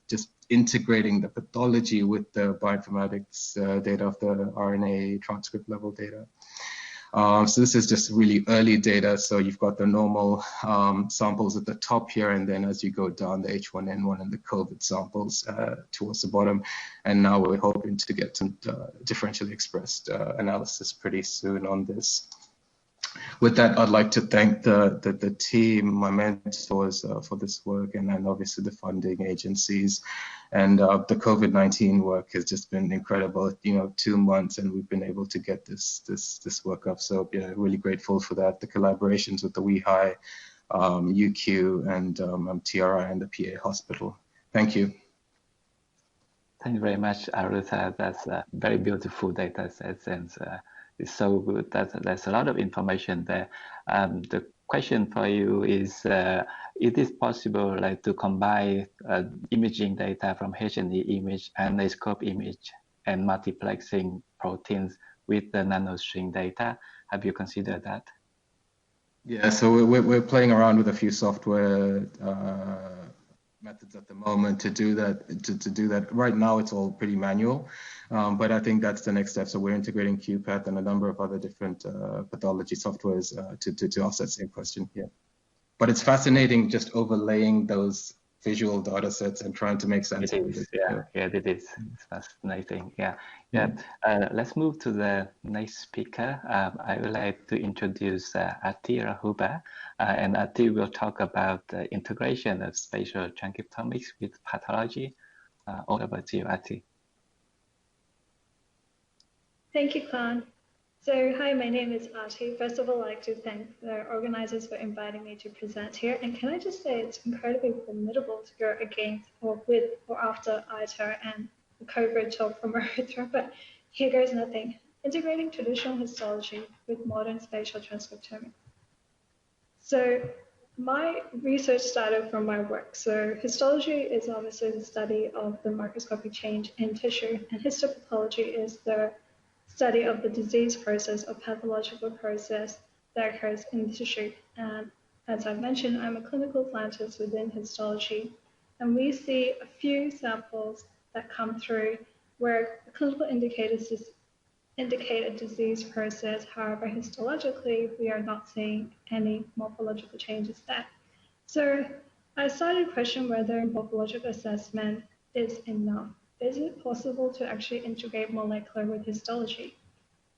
integrating the pathology with the bioinformatics data of the RNA transcript level data. So this is just really early data. So you've got the normal samples at the top here, and then as you go down, the H1N1 and the COVID samples towards the bottom. And now we're hoping to get some differentially expressed analysis pretty soon on this. With that, I'd like to thank the team, my mentors for this work, and then obviously the funding agencies. And the COVID-19 work has just been incredible. 2 months, and we've been able to get this work up. So really grateful for that. The collaborations with the WeHi, UQ, and TRI and the PA Hospital. Thank you. Thank you very much, Arutha. That's a very beautiful data sets, and it's so good that there's a lot of information there. The question for you is, it is possible to combine imaging data from H&E image and a scope image and multiplexing proteins with the nanostring data? Have you considered that? Yeah, so we're playing around with a few software methods at the moment to do that. Right now, it's all pretty manual, but I think that's the next step. So we're integrating QPath and a number of other different pathology softwares to ask that same question here. But it's fascinating just overlaying those visual data sets and trying to make sense of it. Yeah, it is. It's fascinating. Yeah. Let's move to the next speaker. I would like to introduce Ati Rahuba, and Ati will talk about the integration of spatial transcriptomics with pathology. All about you, Ati. Thank you, Khan. So, hi, my name is Ati. First of all, I'd like to thank the organizers for inviting me to present here. And can I just say it's incredibly formidable to go against or with or after ITER and the COVID talk from Arutha, but here goes nothing. Integrating traditional histology with modern spatial transcriptomics. So my research started from my work. So histology is obviously the study of the microscopic change in tissue, and histopathology is the study of the disease process or pathological process that occurs in the tissue. And as I mentioned, I'm a clinical scientist within histology, and we see a few samples that come through where clinical indicators indicate a disease process. However, histologically, we are not seeing any morphological changes there. So I started to question whether morphological assessment is enough. Is it possible to actually integrate molecular with histology?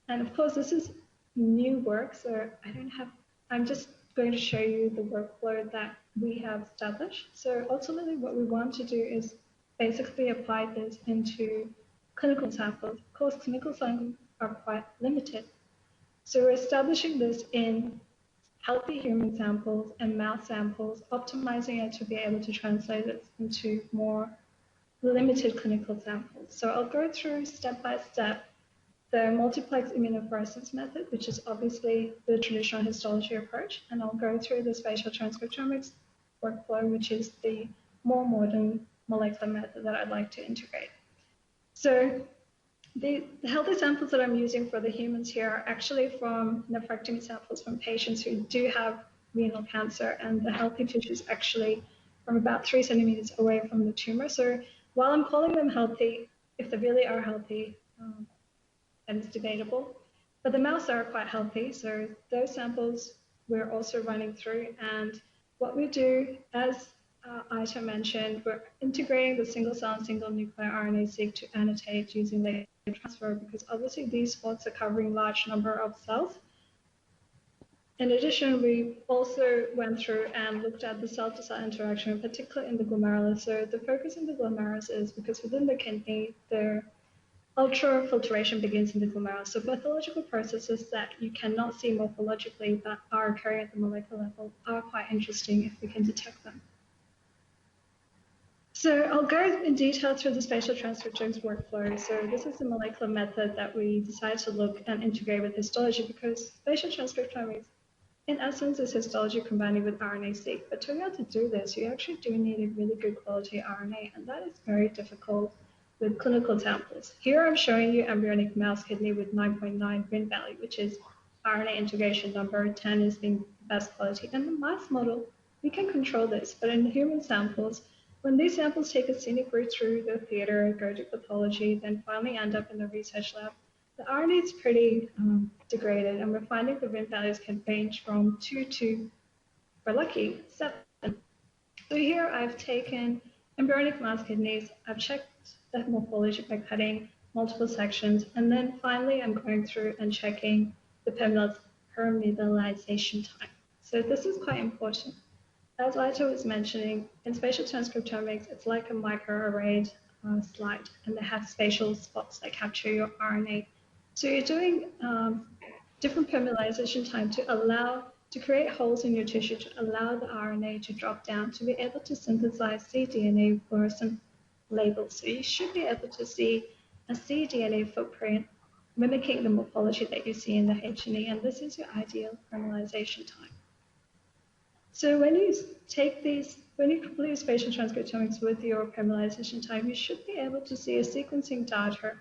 And of course, this is new work, so I'm just going to show you the workflow that we have established. So ultimately, what we want to do is basically apply this into clinical samples. Of course, clinical samples are quite limited. So we're establishing this in healthy human samples and mouse samples, optimizing it to be able to translate it into more limited clinical samples. So I'll go through step by step the multiplex immunofluorescence method, which is obviously the traditional histology approach, and I'll go through the spatial transcriptomics workflow, which is the more modern molecular method that I'd like to integrate. So the healthy samples that I'm using for the humans here are actually from nephrectomy samples from patients who do have renal cancer, and the healthy tissue is actually from about 3 centimeters away from the tumor. So while I'm calling them healthy, if they really are healthy, and it's debatable, but the mouse are quite healthy. So those samples we're also running through, and what we do, as Aisha mentioned, we're integrating the single cell and single nuclear RNA-seq to annotate using laser transfer, because obviously these spots are covering large number of cells. In addition, we also went through and looked at the cell-to-cell interaction, particularly in the glomerulus. So the focus in the glomerulus is because within the kidney, the ultrafiltration begins in the glomerulus. So pathological processes that you cannot see morphologically but are occurring at the molecular level are quite interesting if we can detect them. So I'll go in detail through the spatial transcriptomics workflow. So this is the molecular method that we decided to look and integrate with histology, because spatial transcriptomics, in essence, is histology combined with RNA-seq. But to be able to do this, you actually do need a really good quality RNA, and that is very difficult with clinical samples. Here I'm showing you embryonic mouse kidney with 9.9 Wnt value, which is RNA integration number. 10 is the best quality. In the mouse model, we can control this, but in the human samples, when these samples take a scenic route through the theater, go to pathology, then finally end up in the research lab, the RNA is pretty degraded, and we're finding the Wnt values can range from 2 to, we're lucky, 7. So here I've taken embryonic mouse kidneys, I've checked the morphology by cutting multiple sections, and then finally I'm going through and checking the permeabilization time. So this is quite important. As Aito was mentioning, in spatial transcriptomics, it's like a microarray slide, and they have spatial spots that capture your RNA. So you're doing different permeabilization time to create holes in your tissue to allow the RNA to drop down to be able to synthesize cDNA fluorescent labels. So you should be able to see a cDNA footprint mimicking the morphology that you see in the H&E, and this is your ideal permeabilization time. So when you complete spatial transcriptomics with your permeabilization time, you should be able to see a sequencing data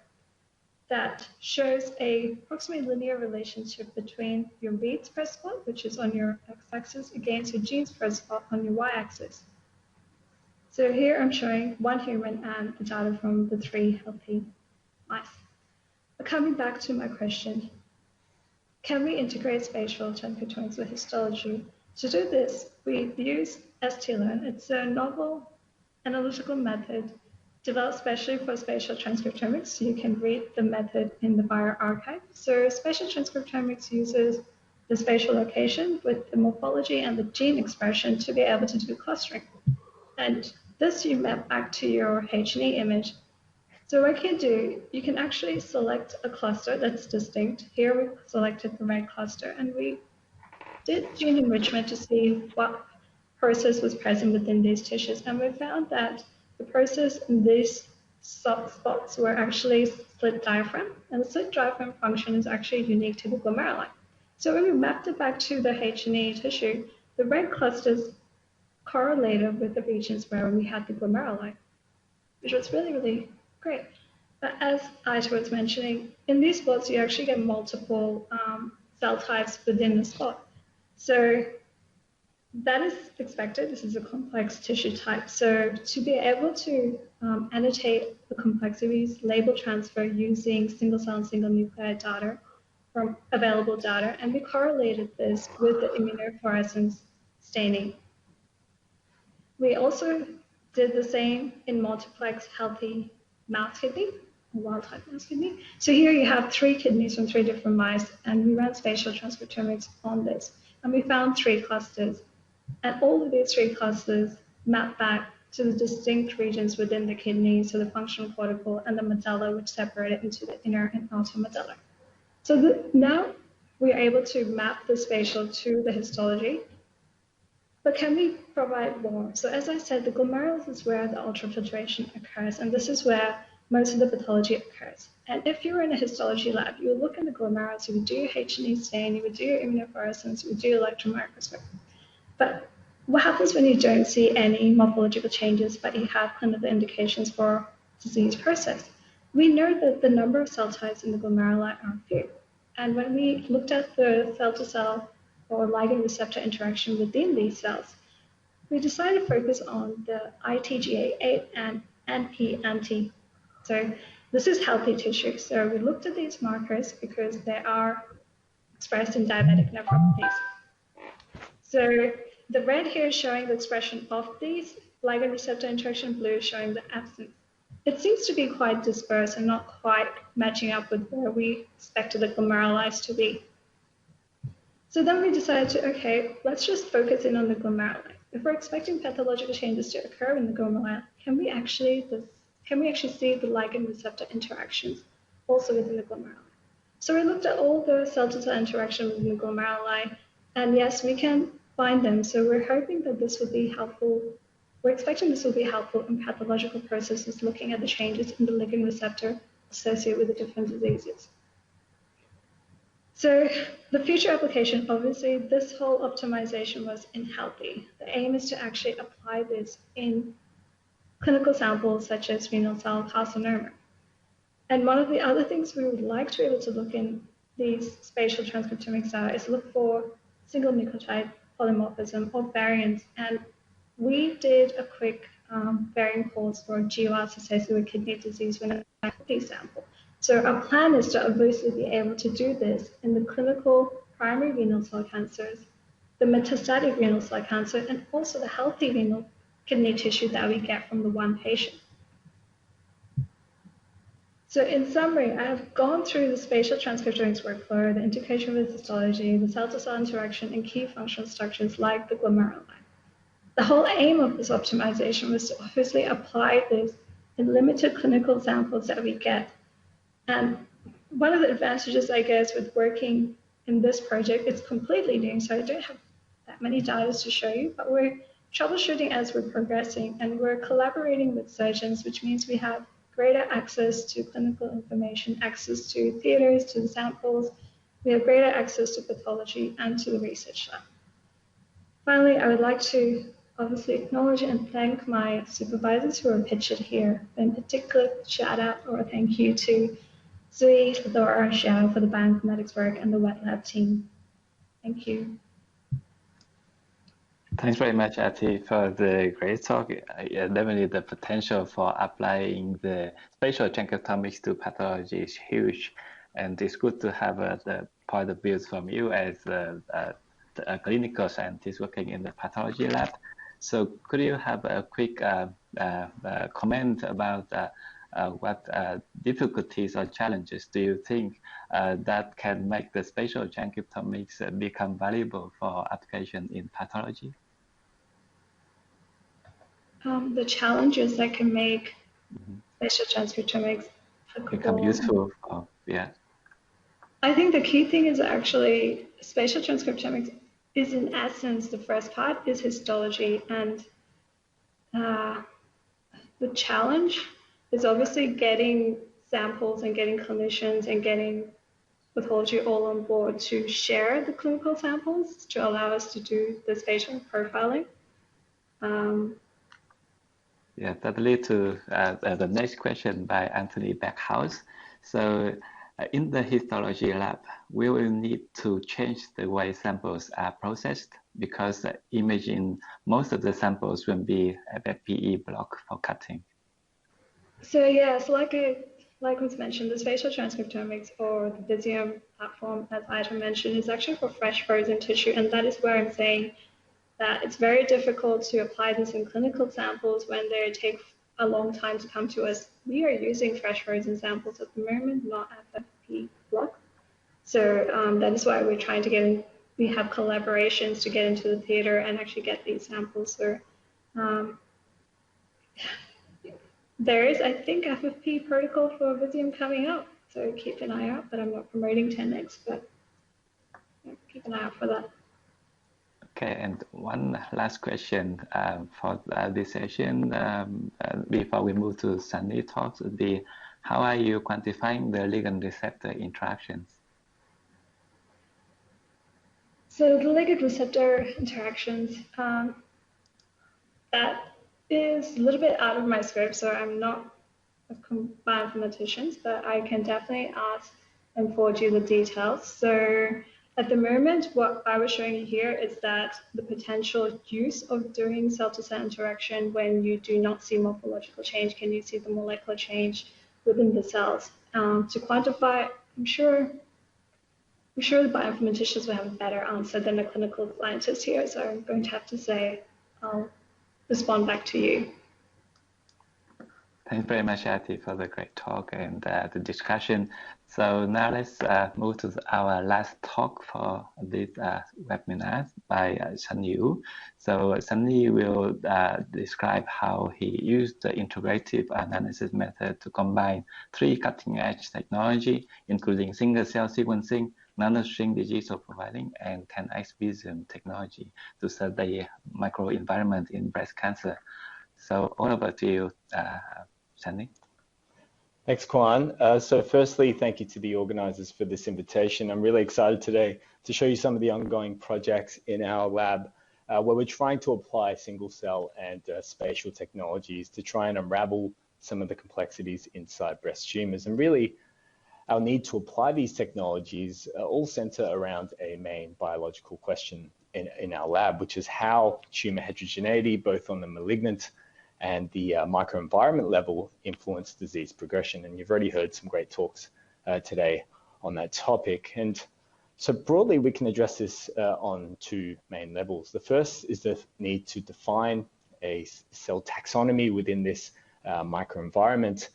that shows a approximately linear relationship between your reads per spot, which is on your x-axis, against your genes per spot on your y-axis. So here I'm showing one human and the data from the 3 healthy mice. But coming back to my question, can we integrate spatial transcriptomics with histology? To do this, we use STLearn. It's a novel analytical method developed specially for spatial transcriptomics. So you can read the method in the bioRxiv. So spatial transcriptomics uses the spatial location with the morphology and the gene expression to be able to do clustering. And this you map back to your H&E image. So what you can do, you can actually select a cluster that's distinct. Here we selected the red cluster, and we did gene enrichment to see what process was present within these tissues. And we found that the process in these soft spots were actually slit diaphragm, and the slit diaphragm function is actually unique to the glomeruli. So when we mapped it back to the H&E tissue, the red clusters correlated with the regions where we had the glomeruli, which was really, really great. But as Aisha was mentioning, in these spots, you actually get multiple cell types within the spot. So that is expected. This is a complex tissue type. So to be able to annotate the complexities, label transfer using single cell and single nucleotide data from available data, and we correlated this with the immunofluorescence staining. We also did the same in multiplex healthy mouse kidney, wild type mouse kidney. So here you have 3 kidneys from 3 different mice, and we ran spatial transcriptomics on this. And we found 3 clusters. And all of these 3 clusters map back to the distinct regions within the kidney, so the functional cortical and the medulla, which separated into the inner and outer medulla. So now we are able to map the spatial to the histology. But can we provide more? So as I said, the glomerulus is where the ultrafiltration occurs, and this is where most of the pathology occurs. And if you were in a histology lab, you would look in the glomerulus, you would do your H&E stain, you would do your immunofluorescence, you would do electron microscope. But what happens when you don't see any morphological changes, but you have clinical indications for disease process? We know that the number of cell types in the glomeruli are few. And when we looked at the cell-to-cell or ligand receptor interaction within these cells, we decided to focus on the ITGA8 and NP-anti. So this is healthy tissue. So we looked at these markers because they are expressed in diabetic nephropathies. So the red here is showing the expression of these ligand receptor interaction, blue is showing the absence. It seems to be quite dispersed and not quite matching up with where we expected the glomeruli to be. So then we decided to, okay, let's just focus in on the glomeruli. If we're expecting pathological changes to occur in the glomeruli, can we actually see the ligand receptor interactions also within the glomeruli? So we looked at all the cell-to-cell interaction within the glomeruli, and yes, we can find them. So we're hoping that this will be helpful. We're expecting this will be helpful in pathological processes looking at the changes in the ligand receptor associated with the different diseases. So the future application, obviously, this whole optimization was in healthy. The aim is to actually apply this in clinical samples such as renal cell carcinoma. And one of the other things we would like to be able to look in these spatial transcriptomics is look for single nucleotide polymorphism or variants. And we did a quick variant calls for GWAS associated with kidney disease when a kidney sample. So our plan is to obviously be able to do this in the clinical primary renal cell cancers, the metastatic renal cell cancer, and also the healthy renal kidney tissue that we get from the one patient. So in summary, I have gone through the spatial transcriptomics workflow, the integration with histology, the cell-to-cell interaction, and key functional structures like the glomeruli. The whole aim of this optimization was to obviously apply this in limited clinical samples that we get. And one of the advantages, I guess, with working in this project, it's completely new, so I don't have that many data to show you, but we're troubleshooting as we're progressing, and we're collaborating with surgeons, which means we have greater access to clinical information, access to theaters, to the samples. We have greater access to pathology and to the research lab. Finally, I would like to obviously acknowledge and thank my supervisors who are pictured here. In particular, shout out or thank you to Zui, Laura, Xiao for the bioinformatics work and the wet lab team. Thank you. Thanks very much, Ati, for the great talk. Definitely the potential for applying the spatial transcriptomics to pathology is huge. And it's good to have the point of view from you as a clinical scientist working in the pathology lab. So could you have a quick comment about what difficulties or challenges do you think that can make the spatial transcriptomics become valuable for application in pathology? The challenges that can make spatial transcriptomics become useful. Yeah. I think the key thing is actually spatial transcriptomics is in essence, the first part is histology, and the challenge is obviously getting samples and getting clinicians and getting pathology all on board to share the clinical samples to allow us to do the spatial profiling. Yeah, that leads to the next question by Anthony Backhouse. So in the histology lab, we will need to change the way samples are processed because the image in most of the samples will be a PE block for cutting. So yes, like was mentioned, the spatial transcriptomics or the Visium platform, as Ida mentioned, is actually for fresh frozen tissue, and that is where I'm saying that it's very difficult to apply this in clinical samples when they take a long time to come to us. We are using fresh frozen samples at the moment, not FFP block. So that is why we're trying to get in. We have collaborations to get into the theater and actually get these samples. So there is, I think, FFP protocol for Visium coming up. So keep an eye out, but I'm not promoting 10x. But keep an eye out for that. Okay, and one last question for this session before we move to Sunny talks would be, how are you quantifying the ligand receptor interactions? So the ligand receptor interactions, that is a little bit out of my scope, so I'm not a bioinformatician, but I can definitely ask and forward you the details. So at the moment, what I was showing you here is that the potential use of doing cell-to-cell interaction when you do not see morphological change, can you see the molecular change within the cells? To quantify, I'm sure the bioinformaticians will have a better answer than a clinical scientist here, so I'm going to have to say I'll respond back to you. Thanks very much, Ati, for the great talk and the discussion. So now let's move to our last talk for this webinar by Sunny. So Sunny will describe how he used the integrative analysis method to combine 3 cutting-edge technology, including single-cell sequencing, nanostring digital profiling, and 10x Visium technology to study the microenvironment in breast cancer. So all over to you, Sunny. Thanks, Kwan. So firstly, thank you to the organizers for this invitation. I'm really excited today to show you some of the ongoing projects in our lab where we're trying to apply single cell and spatial technologies to try and unravel some of the complexities inside breast tumors. And really, our need to apply these technologies all center around a main biological question in our lab, which is how tumor heterogeneity, both on the malignant and the microenvironment level, influence disease progression. And you've already heard some great talks today on that topic. And so broadly, we can address this on 2 main levels. The first is the need to define a cell taxonomy within this microenvironment.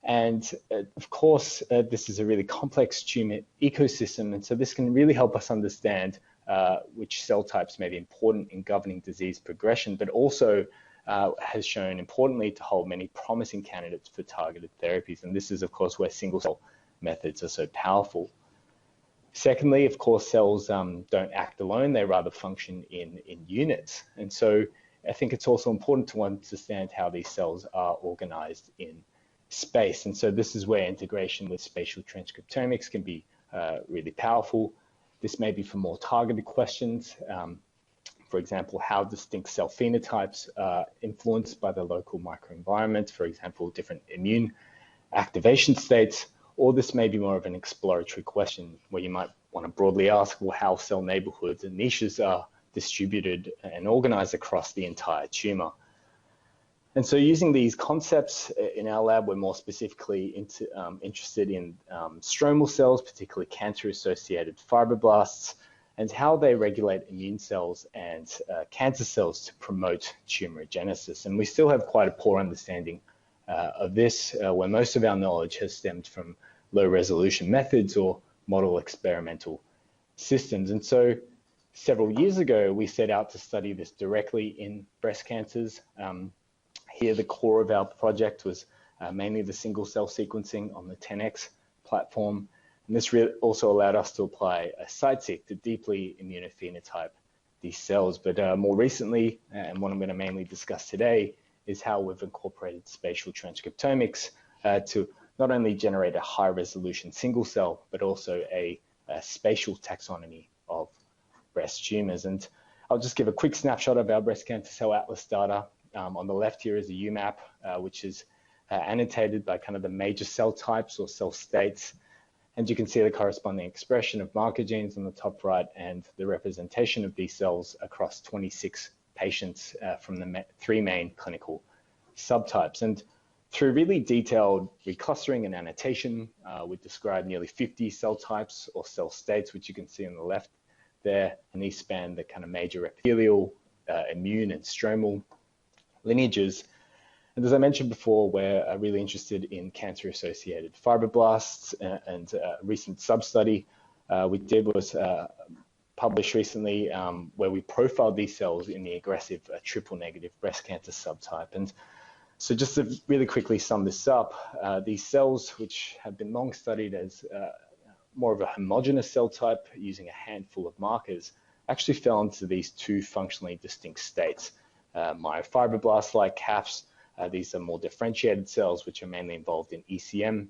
And of course, this is a really complex tumor ecosystem. And so this can really help us understand which cell types may be important in governing disease progression, but also has shown importantly to hold many promising candidates for targeted therapies. And this is, of course, where single cell methods are so powerful. Secondly, of course, cells don't act alone. They rather function in units. And so I think it's also important to understand how these cells are organized in space. And so this is where integration with spatial transcriptomics can be really powerful. This may be for more targeted questions. For example, how distinct cell phenotypes are influenced by the local microenvironment, for example, different immune activation states, or this may be more of an exploratory question where you might want to broadly ask, well, how cell neighborhoods and niches are distributed and organized across the entire tumor. And so using these concepts in our lab, we're more specifically interested in stromal cells, particularly cancer-associated fibroblasts, and how they regulate immune cells and cancer cells to promote tumorigenesis. And we still have quite a poor understanding of this, where most of our knowledge has stemmed from low-resolution methods or model experimental systems. And so several years ago, we set out to study this directly in breast cancers. Here, the core of our project was mainly the single-cell sequencing on the 10x platform. And this really also allowed us to apply a CytSeq to deeply immunophenotype these cells. But more recently, and what I'm going to mainly discuss today, is how we've incorporated spatial transcriptomics to not only generate a high-resolution single cell, but also a spatial taxonomy of breast tumors. And I'll just give a quick snapshot of our breast cancer cell atlas data. On the left here is a UMAP, which is annotated by kind of the major cell types or cell states. And you can see the corresponding expression of marker genes on the top right and the representation of these cells across 26 patients from the 3 main clinical subtypes. And through really detailed reclustering and annotation, we describe nearly 50 cell types or cell states, which you can see on the left there. And these span the kind of major epithelial, immune, and stromal lineages. And as I mentioned before, we're really interested in cancer-associated fibroblasts, and a recent sub-study we did was published recently where we profiled these cells in the aggressive triple-negative breast cancer subtype. And so just to really quickly sum this up, these cells, which have been long studied as more of a homogeneous cell type using a handful of markers, actually fell into these two functionally distinct states. Myofibroblast-like CAFs, these are more differentiated cells, which are mainly involved in ECM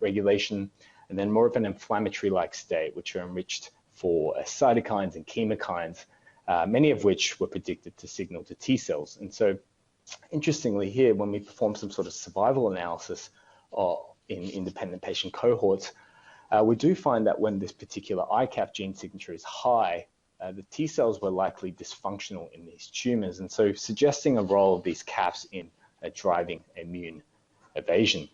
regulation, and then more of an inflammatory-like state, which are enriched for cytokines and chemokines, many of which were predicted to signal to T cells. And so, interestingly here, when we perform some sort of survival analysis in independent patient cohorts, we do find that when this particular ICAF gene signature is high, the T cells were likely dysfunctional in these tumors, and so suggesting a role of these CAFs in driving immune evasion.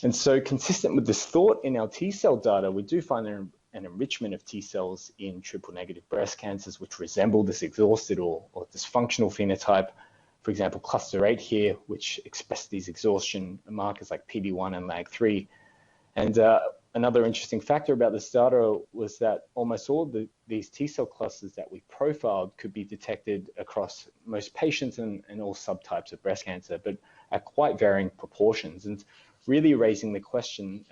And so consistent with this thought, in our T cell data, we do find an enrichment of T cells in triple-negative breast cancers which resemble this exhausted or dysfunctional phenotype. For example, cluster 8 here, which express these exhaustion markers like PD-1 and LAG-3. And another interesting factor about this data was that almost all these T cell clusters that we profiled could be detected across most patients and all subtypes of breast cancer, but at quite varying proportions, and really raising the question,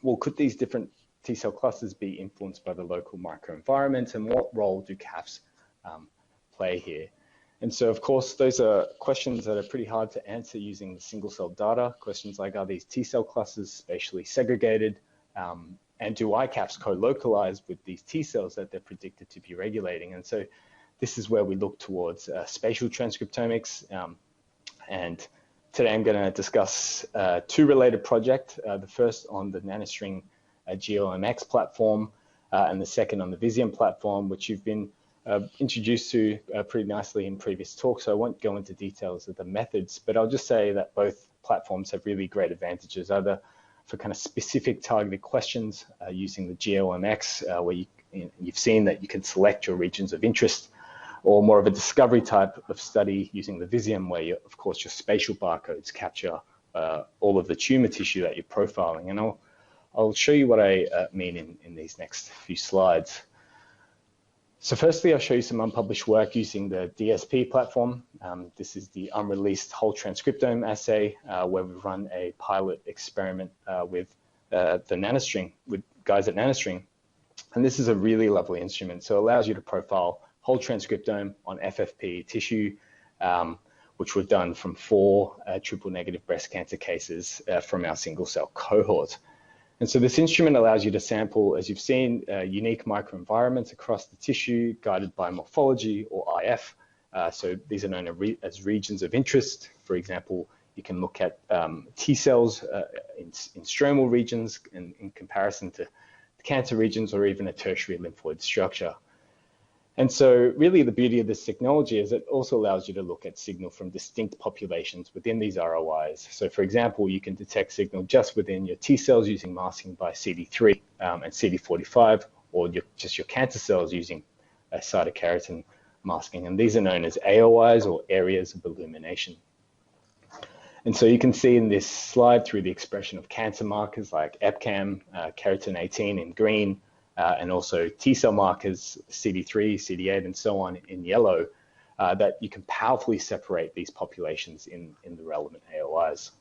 well, could these different T cell clusters be influenced by the local microenvironment, and what role do CAFs play here? And so, of course, those are questions that are pretty hard to answer using the single cell data. Questions like, are these T cell clusters spatially segregated? And do ICAFs co-localize with these T cells that they're predicted to be regulating? And so this is where we look towards spatial transcriptomics. And today I'm going to discuss two related projects. The first on the NanoString GeoMX platform, and the second on the Visium platform, which you've been introduced to pretty nicely in previous talks. So I won't go into details of the methods, but I'll just say that both platforms have really great advantages, either for kind of specific targeted questions using the GeoMX, where you've seen that you can select your regions of interest, or more of a discovery type of study using the Visium, where of course your spatial barcodes capture all of the tumor tissue that you're profiling. And I'll show you what I mean in these next few slides. So firstly, I'll show you some unpublished work using the DSP platform. This is the unreleased whole transcriptome assay, where we've run a pilot experiment with the NanoString, with guys at NanoString. And this is a really lovely instrument. So it allows you to profile whole transcriptome on FFP tissue, which we've done from 4 triple-negative breast cancer cases from our single-cell cohort. And so this instrument allows you to sample, as you've seen, unique microenvironments across the tissue guided by morphology, or IF. So these are known as regions of interest. For example, you can look at T cells in stromal regions in comparison to the cancer regions, or even a tertiary lymphoid structure. And so really the beauty of this technology is it also allows you to look at signal from distinct populations within these ROIs. So for example, you can detect signal just within your T cells using masking by CD3 and CD45, or just your cancer cells using cytokeratin masking. And these are known as AOIs, or areas of illumination. And so you can see in this slide through the expression of cancer markers like EpCAM, keratin 18 in green, and also T cell markers, CD3, CD8, and so on in yellow, that you can powerfully separate these populations in the relevant AOIs.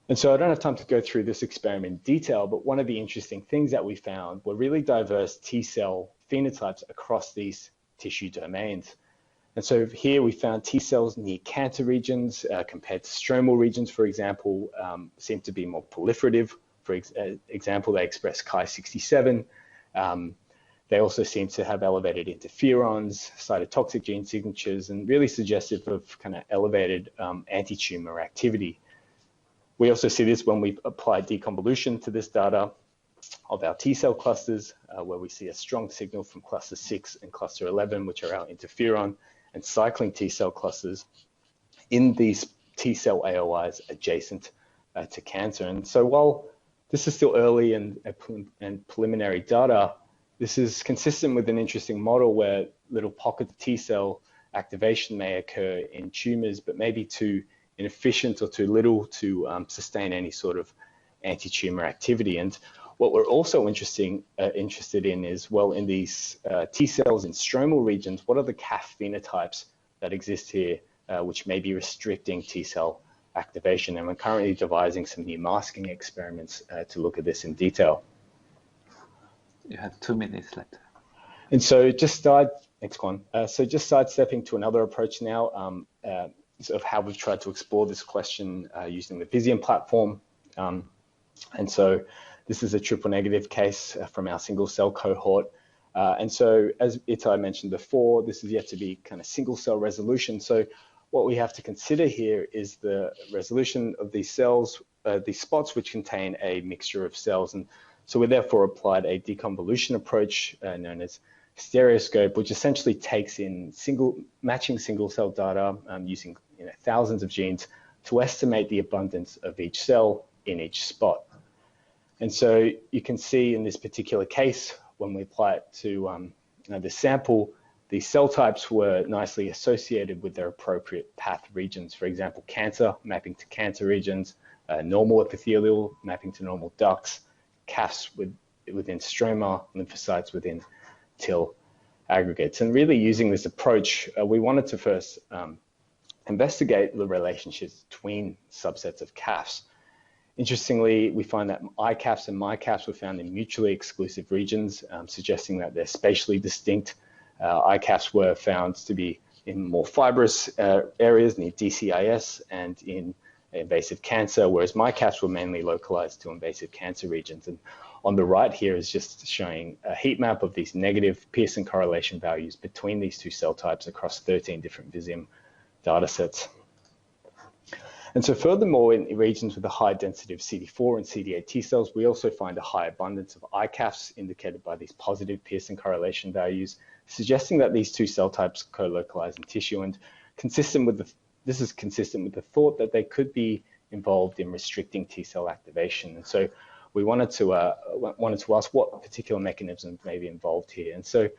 And so I don't have time to go through this experiment in detail, but one of the interesting things that we found were really diverse T cell phenotypes across these tissue domains. And so here we found T cells near cancer regions compared to stromal regions, for example, seem to be more proliferative. For example, they express Ki67. They also seem to have elevated interferons, cytotoxic gene signatures, and really suggestive of kind of elevated anti-tumor activity. We also see this when we apply deconvolution to this data of our T cell clusters, where we see a strong signal from cluster 6 and cluster 11, which are our interferon and cycling T cell clusters in these T cell AOIs adjacent to cancer. And so while this is still early and preliminary data, this is consistent with an interesting model where little pockets of T cell activation may occur in tumors, but maybe too inefficient or too little to sustain any sort of anti-tumor activity. And what we're also interested in is, well, in these T cells in stromal regions, what are the CAF phenotypes that exist here, which may be restricting T cell activation. And we're currently devising some new masking experiments to look at this in detail. You have 2 minutes left. And so thanks, Quan. So just sidestepping to another approach now, of how we've tried to explore this question using the Visium platform. And so this is a triple negative case from our single cell cohort. And so as Itai mentioned before, this is yet to be kind of single cell resolution. So what we have to consider here is the resolution of these cells, these spots which contain a mixture of cells. And so we therefore applied a deconvolution approach known as stereoscope, which essentially takes in matching single cell data using thousands of genes to estimate the abundance of each cell in each spot. And so you can see in this particular case, when we apply it to the sample, the cell types were nicely associated with their appropriate path regions. For example, cancer mapping to cancer regions, normal epithelial mapping to normal ducts, CAFs within stroma, lymphocytes within TIL aggregates. And really using this approach, we wanted to first investigate the relationships between subsets of CAFs. Interestingly, we find that ICAFs and MyCAFs were found in mutually exclusive regions, suggesting that they're spatially distinct. ICAFs were found to be in more fibrous areas near DCIS and in invasive cancer, whereas MyCAFs were mainly localized to invasive cancer regions. And on the right here is just showing a heat map of these negative Pearson correlation values between these two cell types across 13 different Visium data sets. And so furthermore, in regions with a high density of CD4 and CD8 T cells, we also find a high abundance of ICAFs indicated by these positive Pearson correlation values, suggesting that these two cell types co-localize in tissue, and this is consistent with the thought that they could be involved in restricting T cell activation. And so we wanted to ask what particular mechanisms may be involved here. And so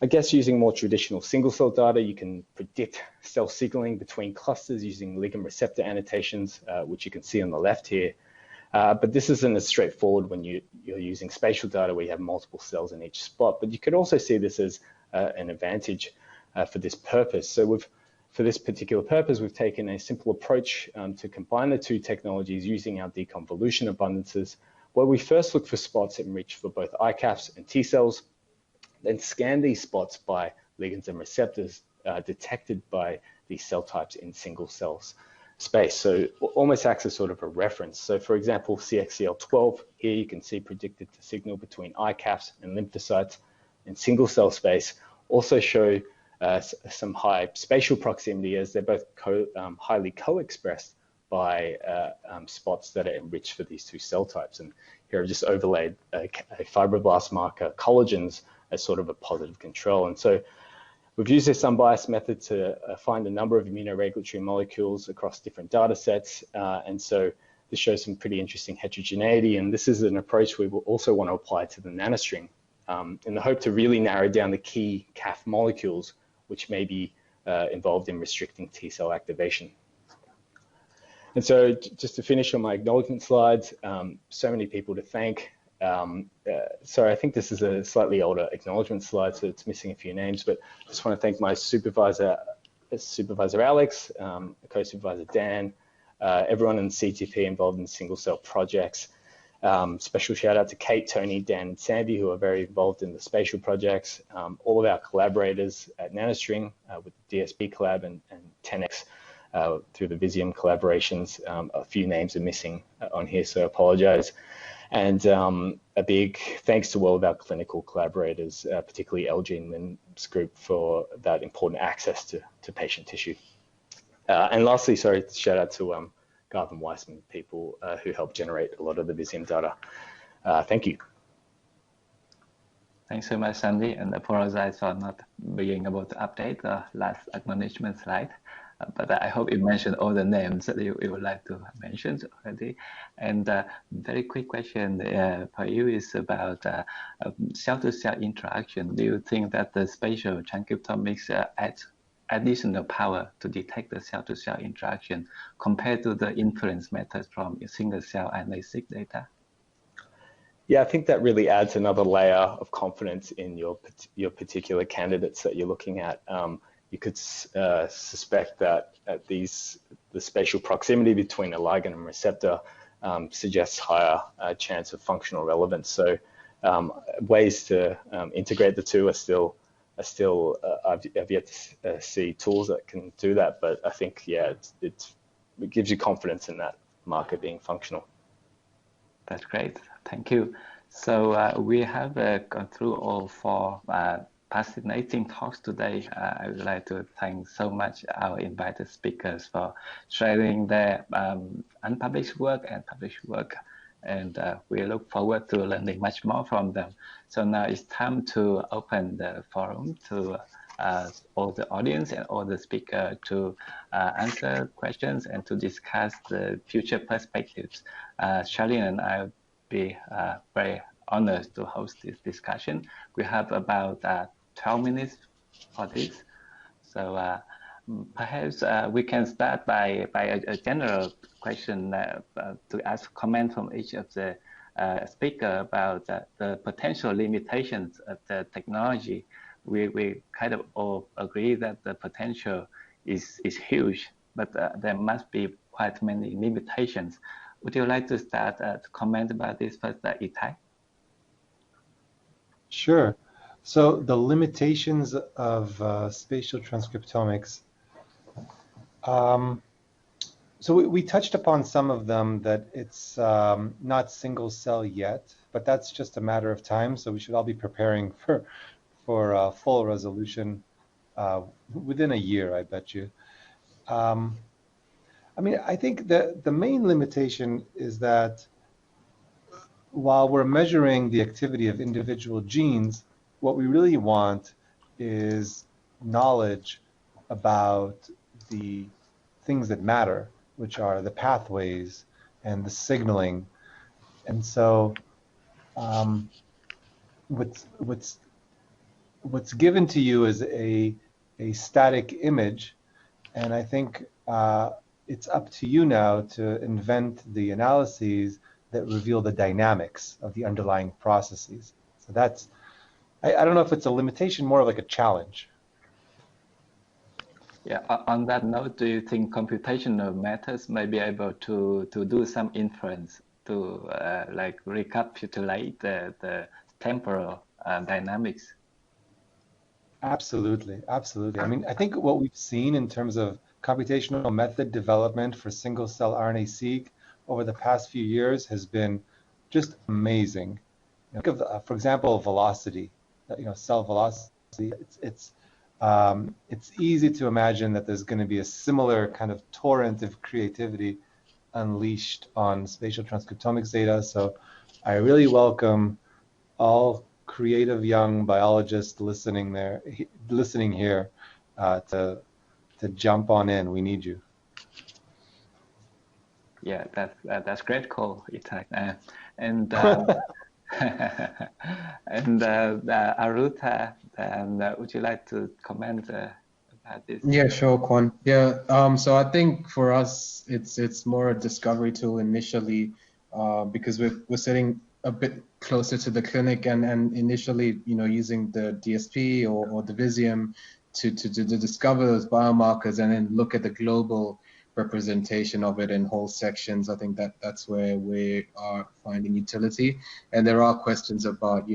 I guess using more traditional single cell data, you can predict cell signaling between clusters using ligand receptor annotations, which you can see on the left here. But this isn't as straightforward when you're using spatial data where you have multiple cells in each spot. But you could also see this as an advantage for this purpose. So for this particular purpose, we've taken a simple approach to combine the two technologies using our deconvolution abundances, where we first look for spots enriched for both ICAFs and T cells, then scan these spots by ligands and receptors detected by these cell types in single cells space. So almost acts as sort of a reference. So for example, CXCL12, here you can see predicted to signal between ICAFs and lymphocytes in single cell space, also show some high spatial proximity as they're both highly co-expressed by spots that are enriched for these two cell types. And here I've just overlaid a fibroblast marker, collagens, as sort of a positive control. And so we've used this unbiased method to find a number of immunoregulatory molecules across different data sets. And so this shows some pretty interesting heterogeneity. And this is an approach we will also want to apply to the nanostring in the hope to really narrow down the key CAF molecules, which may be involved in restricting T cell activation. And so just to finish on my acknowledgement slides, so many people to thank. Sorry, I think this is a slightly older acknowledgement slide, so it's missing a few names, but I just want to thank my supervisor Alex, co-supervisor Dan, everyone in CTP involved in single cell projects. Special shout out to Kate, Tony, Dan, and Sandy, who are very involved in the spatial projects. All of our collaborators at NanoString with the DSP Collab and 10X through the Visium collaborations. A few names are missing on here, so I apologize. And a big thanks to all of our clinical collaborators, particularly LG and Lynn's group, for that important access to patient tissue. And lastly, sorry, shout out to Garvin Weissman, people who helped generate a lot of the Visium data. Thank you. Thanks so much, Sandy, and apologize for not being able to update the last acknowledgement slide. But I hope you mentioned all the names that you would like to mention already. And very quick question for you is about cell-to-cell interaction. Do you think that the spatial transcriptomics adds additional power to detect the cell-to-cell interaction compared to the inference methods from single-cell analytic data? Yeah, I think that really adds another layer of confidence in your particular candidates that you're looking at. you could suspect that the spatial proximity between a ligand and receptor suggests higher chance of functional relevance. So ways to integrate the two are still I've yet to see tools that can do that, but I think, yeah, it gives you confidence in that marker being functional. That's great. Thank you. So we have gone through all four fascinating talks today. I would like to thank so much our invited speakers for sharing their unpublished work and published work. And we look forward to learning much more from them. So now it's time to open the forum to all the audience and all the speakers to answer questions and to discuss the future perspectives. Charlene and I will be very honored to host this discussion. We have about 12 minutes for this. So perhaps we can start by a general question to ask comment from each of the speaker about the potential limitations of the technology. We kind of all agree that the potential is huge, but there must be quite many limitations. Would you like to start to comment about this first, Itai? Sure. So the limitations of spatial transcriptomics. So we touched upon some of them, that it's not single cell yet, but that's just a matter of time. So we should all be preparing for full resolution within a year, I bet you. I mean, I think that the main limitation is that while we're measuring the activity of individual genes, what we really want is knowledge about the things that matter, which are the pathways and the signaling. And so what's given to you is a static image, and I think it's up to you now to invent the analyses that reveal the dynamics of the underlying processes. So that's, I don't know if it's a limitation, more like a challenge. Yeah, on that note, do you think computational methods may be able to do some inference to like recapitulate the temporal dynamics? Absolutely, absolutely. I mean, I think what we've seen in terms of computational method development for single-cell RNA-seq over the past few years has been just amazing. Think of, for example, velocity. Cell velocity. It's easy to imagine that there's going to be a similar kind of torrent of creativity unleashed on spatial transcriptomics data. So I really welcome all creative young biologists listening here to jump on in. We need you. Yeah, that's great call, Itai. And and Aruta, would you like to comment about this? Yeah, sure, Quan. Yeah, so I think for us, it's more a discovery tool initially, because we're sitting a bit closer to the clinic, and initially, using the DSP or the Visium to discover those biomarkers and then look at the global representation of it in whole sections. I think that's where we are finding utility. And there are questions about,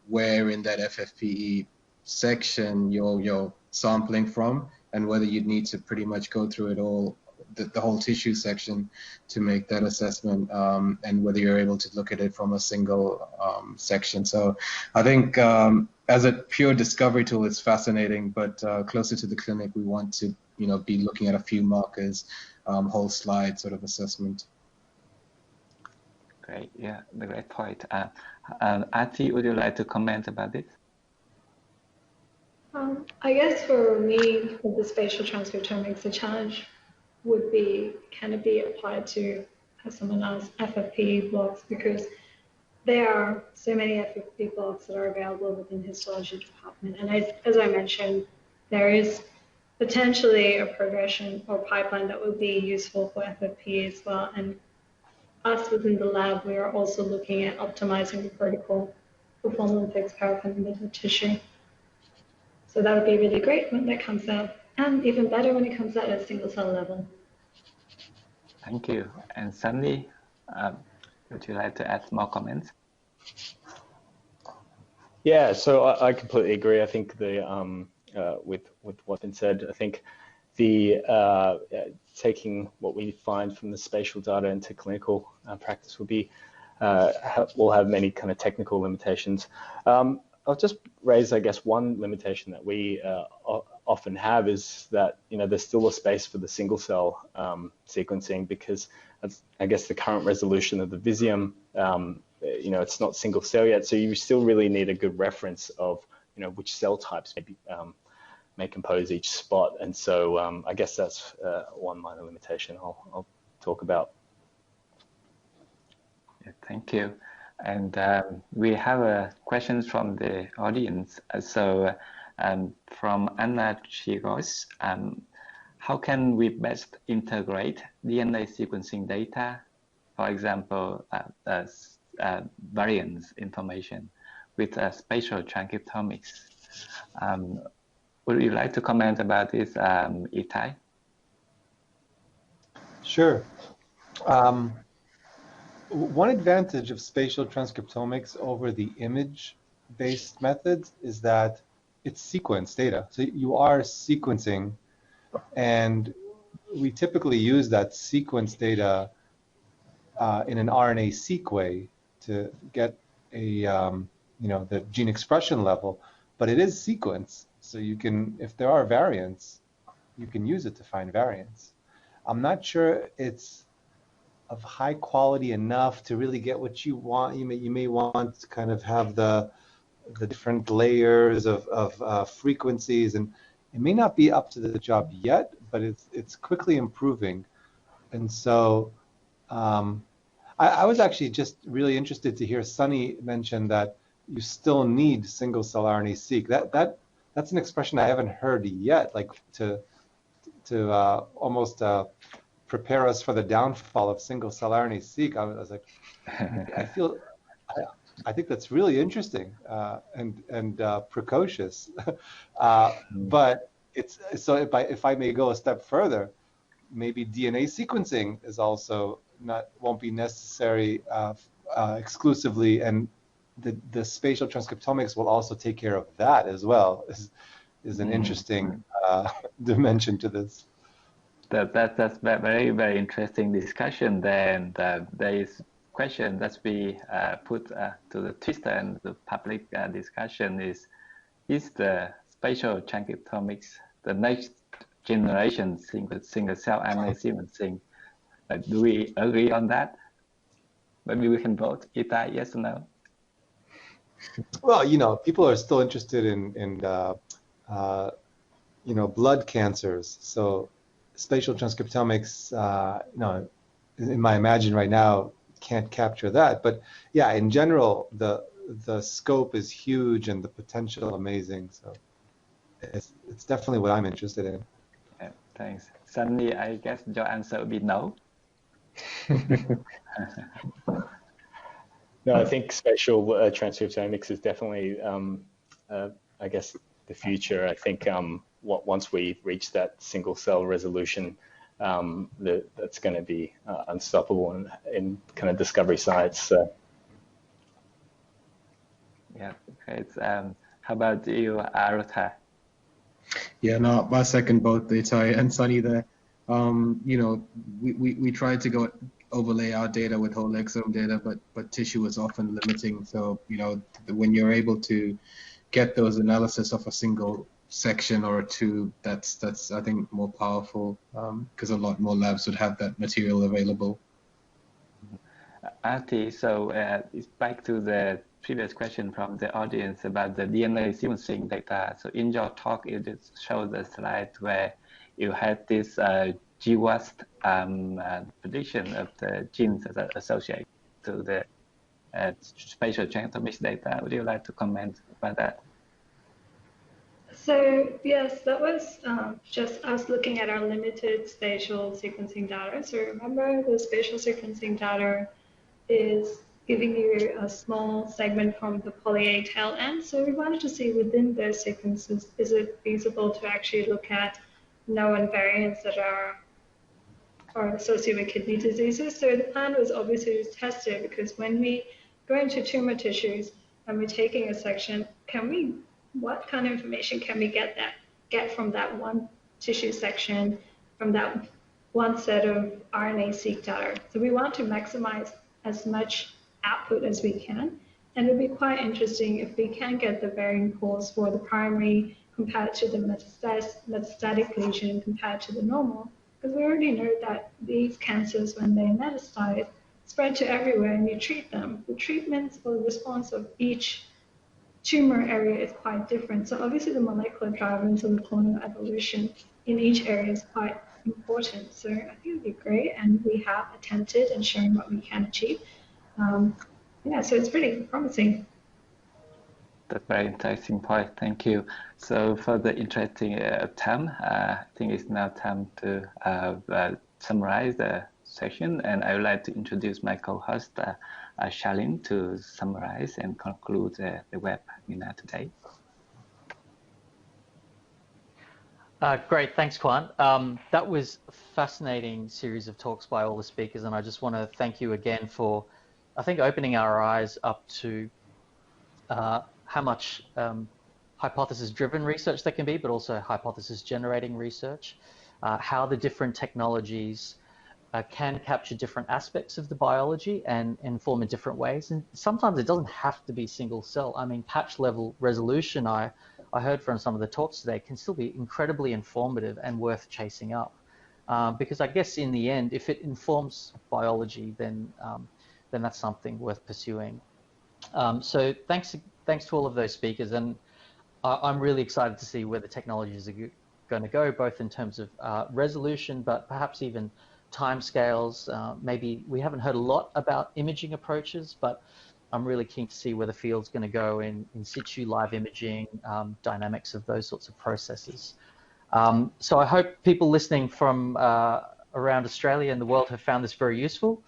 where in that FFPE section you're sampling from, and whether you'd need to pretty much go through it all, the whole tissue section, to make that assessment, and whether you're able to look at it from a single section. So I think as a pure discovery tool, it's fascinating, but closer to the clinic, we want to be looking at a few markers, whole slide sort of assessment. Great, yeah, the great point. Ati, would you like to comment about this? I guess for me, with the spatial transcriptomics, the challenge would be, can it be applied to, as someone else, FFPE blocks, because there are so many FFPE blocks that are available within histology department. And as I mentioned, there is potentially a progression or pipeline that would be useful for FFPE as well. And us within the lab, we are also looking at optimizing the protocol for formalin fixed paraffin in the tissue. So that would be really great when that comes out. and even better when it comes at a single cell level. Thank you. And Sunny, would you like to add more comments? Yeah, so I completely agree. I think with what's been said, I think the taking what we find from the spatial data into clinical practice will have many kind of technical limitations. I'll just raise, I guess, one limitation that we often have is that there's still a space for the single cell sequencing, because I guess the current resolution of the Visium, it's not single cell yet, so you still really need a good reference of which cell types may compose each spot, and so I guess that's one minor limitation I'll talk about. Yeah, thank you. And we have questions from the audience. So from Anna Chigos, how can we best integrate DNA sequencing data, for example, variance information, with spatial transcriptomics? Would you like to comment about this, Itai? Sure. One advantage of spatial transcriptomics over the image-based methods is that it's sequence data. So you are sequencing, and we typically use that sequence data in an RNA-seq way to get a the gene expression level, but it is sequence. So you can, if there are variants, you can use it to find variants. I'm not sure it's of high quality enough to really get what you want. You may want to kind of have the different layers of frequencies, and it may not be up to the job yet, but it's quickly improving. And so I was actually just really interested to hear Sunny mention that you still need single cell RNA-seq. That's an expression I haven't heard yet, like to almost prepare us for the downfall of single cell RNA-seq. I was like, I think that's really interesting and precocious. But if I may go a step further, maybe DNA sequencing is also won't be necessary exclusively, and the spatial transcriptomics will also take care of that as well. Is an interesting dimension to this. That's very, very interesting discussion. Then there is question that we put to the Twitter and the public discussion is the spatial transcriptomics the next generation single cell RNA sequencing? Do we agree on that? Maybe we can vote. Itai, yes or no? Well, people are still interested in blood cancers. So spatial transcriptomics, in my imagine right now, can't capture that. But yeah, in general, the scope is huge and the potential amazing. So it's definitely what I'm interested in. Yeah, thanks. Sunny, I guess your answer would be no. No, I think spatial transcriptomics is definitely, I guess, the future. I think once we reach that single cell resolution, that's going to be unstoppable in kind of discovery science. So. Yeah, great. How about you, Arutha? Yeah, no, I second both Itai and Sunny there. We tried to overlay our data with whole exome data, but tissue is often limiting. So, when you're able to get those analysis of a single section or two, that's I think more powerful, because a lot more labs would have that material available. Arti, so it's back to the previous question from the audience about the DNA sequencing data. So in your talk, you just showed the slide where you had this GWAS prediction of the genes that are associated to the spatial transcriptomics data. Would you like to comment about that? So yes, that was I was looking at our limited spatial sequencing data. So remember, the spatial sequencing data is giving you a small segment from the poly A tail end. So we wanted to see within those sequences, is it feasible to actually look at known variants that are associated with kidney diseases. So the plan was obviously to test it, because when we go into tumor tissues and we're taking a section, what kind of information can we get from that one tissue section, from that one set of RNA-seq data? So we want to maximize as much output as we can. And it'll be quite interesting if we can get the varying pools for the primary compared to the metastatic lesion compared to the normal. Because we already know that these cancers, when they metastasize, spread to everywhere and you treat them. The treatments or the response of each tumor area is quite different. So obviously the molecular drivers of the clonal evolution in each area is quite important. So I think it would be great, and we have attempted and shown what we can achieve. Yeah, so it's pretty promising. That's very interesting point. Thank you. So for the interesting time, I think it's now time to summarize the session, and I would like to introduce my co-host, Charlene, to summarize and conclude the webinar today. Great, thanks, Kwan. That was a fascinating series of talks by all the speakers, and I just want to thank you again for, I think, opening our eyes up to how much hypothesis-driven research there can be, but also hypothesis-generating research, how the different technologies can capture different aspects of the biology and inform in different ways. And sometimes it doesn't have to be single cell. I mean, patch level resolution, I heard from some of the talks today, can still be incredibly informative and worth chasing up. Because I guess in the end, if it informs biology, then that's something worth pursuing. So thanks to all of those speakers, and I'm really excited to see where the technologies are going to go, both in terms of resolution, but perhaps even timescales. Maybe we haven't heard a lot about imaging approaches, but I'm really keen to see where the field's going to go in situ live imaging, dynamics of those sorts of processes. So I hope people listening from around Australia and the world have found this very useful.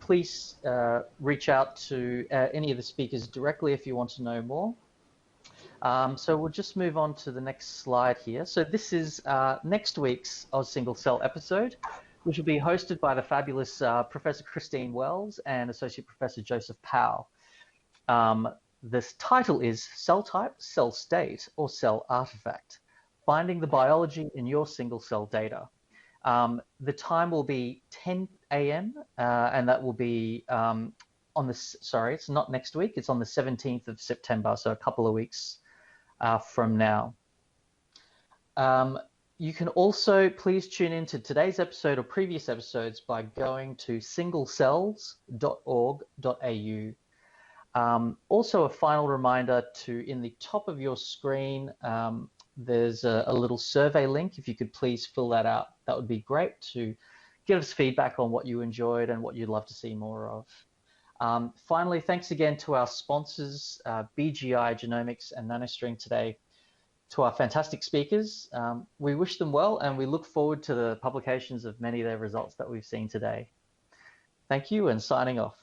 Please reach out to any of the speakers directly if you want to know more. So we'll just move on to the next slide here. So this is next week's Oz Single Cell episode, which will be hosted by the fabulous Professor Christine Wells and Associate Professor Joseph Powell. This title is Cell Type, Cell State, or Cell Artifact, Finding the Biology in Your Single Cell Data. The time will be 10 a.m. And that will be on the, sorry, it's not next week, it's on the 17th of September, so a couple of weeks from now. You can also please tune into today's episode or previous episodes by going to singlecells.org.au. Also, a final reminder to, in the top of your screen, there's a little survey link. If you could please fill that out, that would be great, to give us feedback on what you enjoyed and what you'd love to see more of. Finally, thanks again to our sponsors, BGI Genomics and NanoString today, to our fantastic speakers. We wish them well, and we look forward to the publications of many of their results that we've seen today. Thank you, and signing off.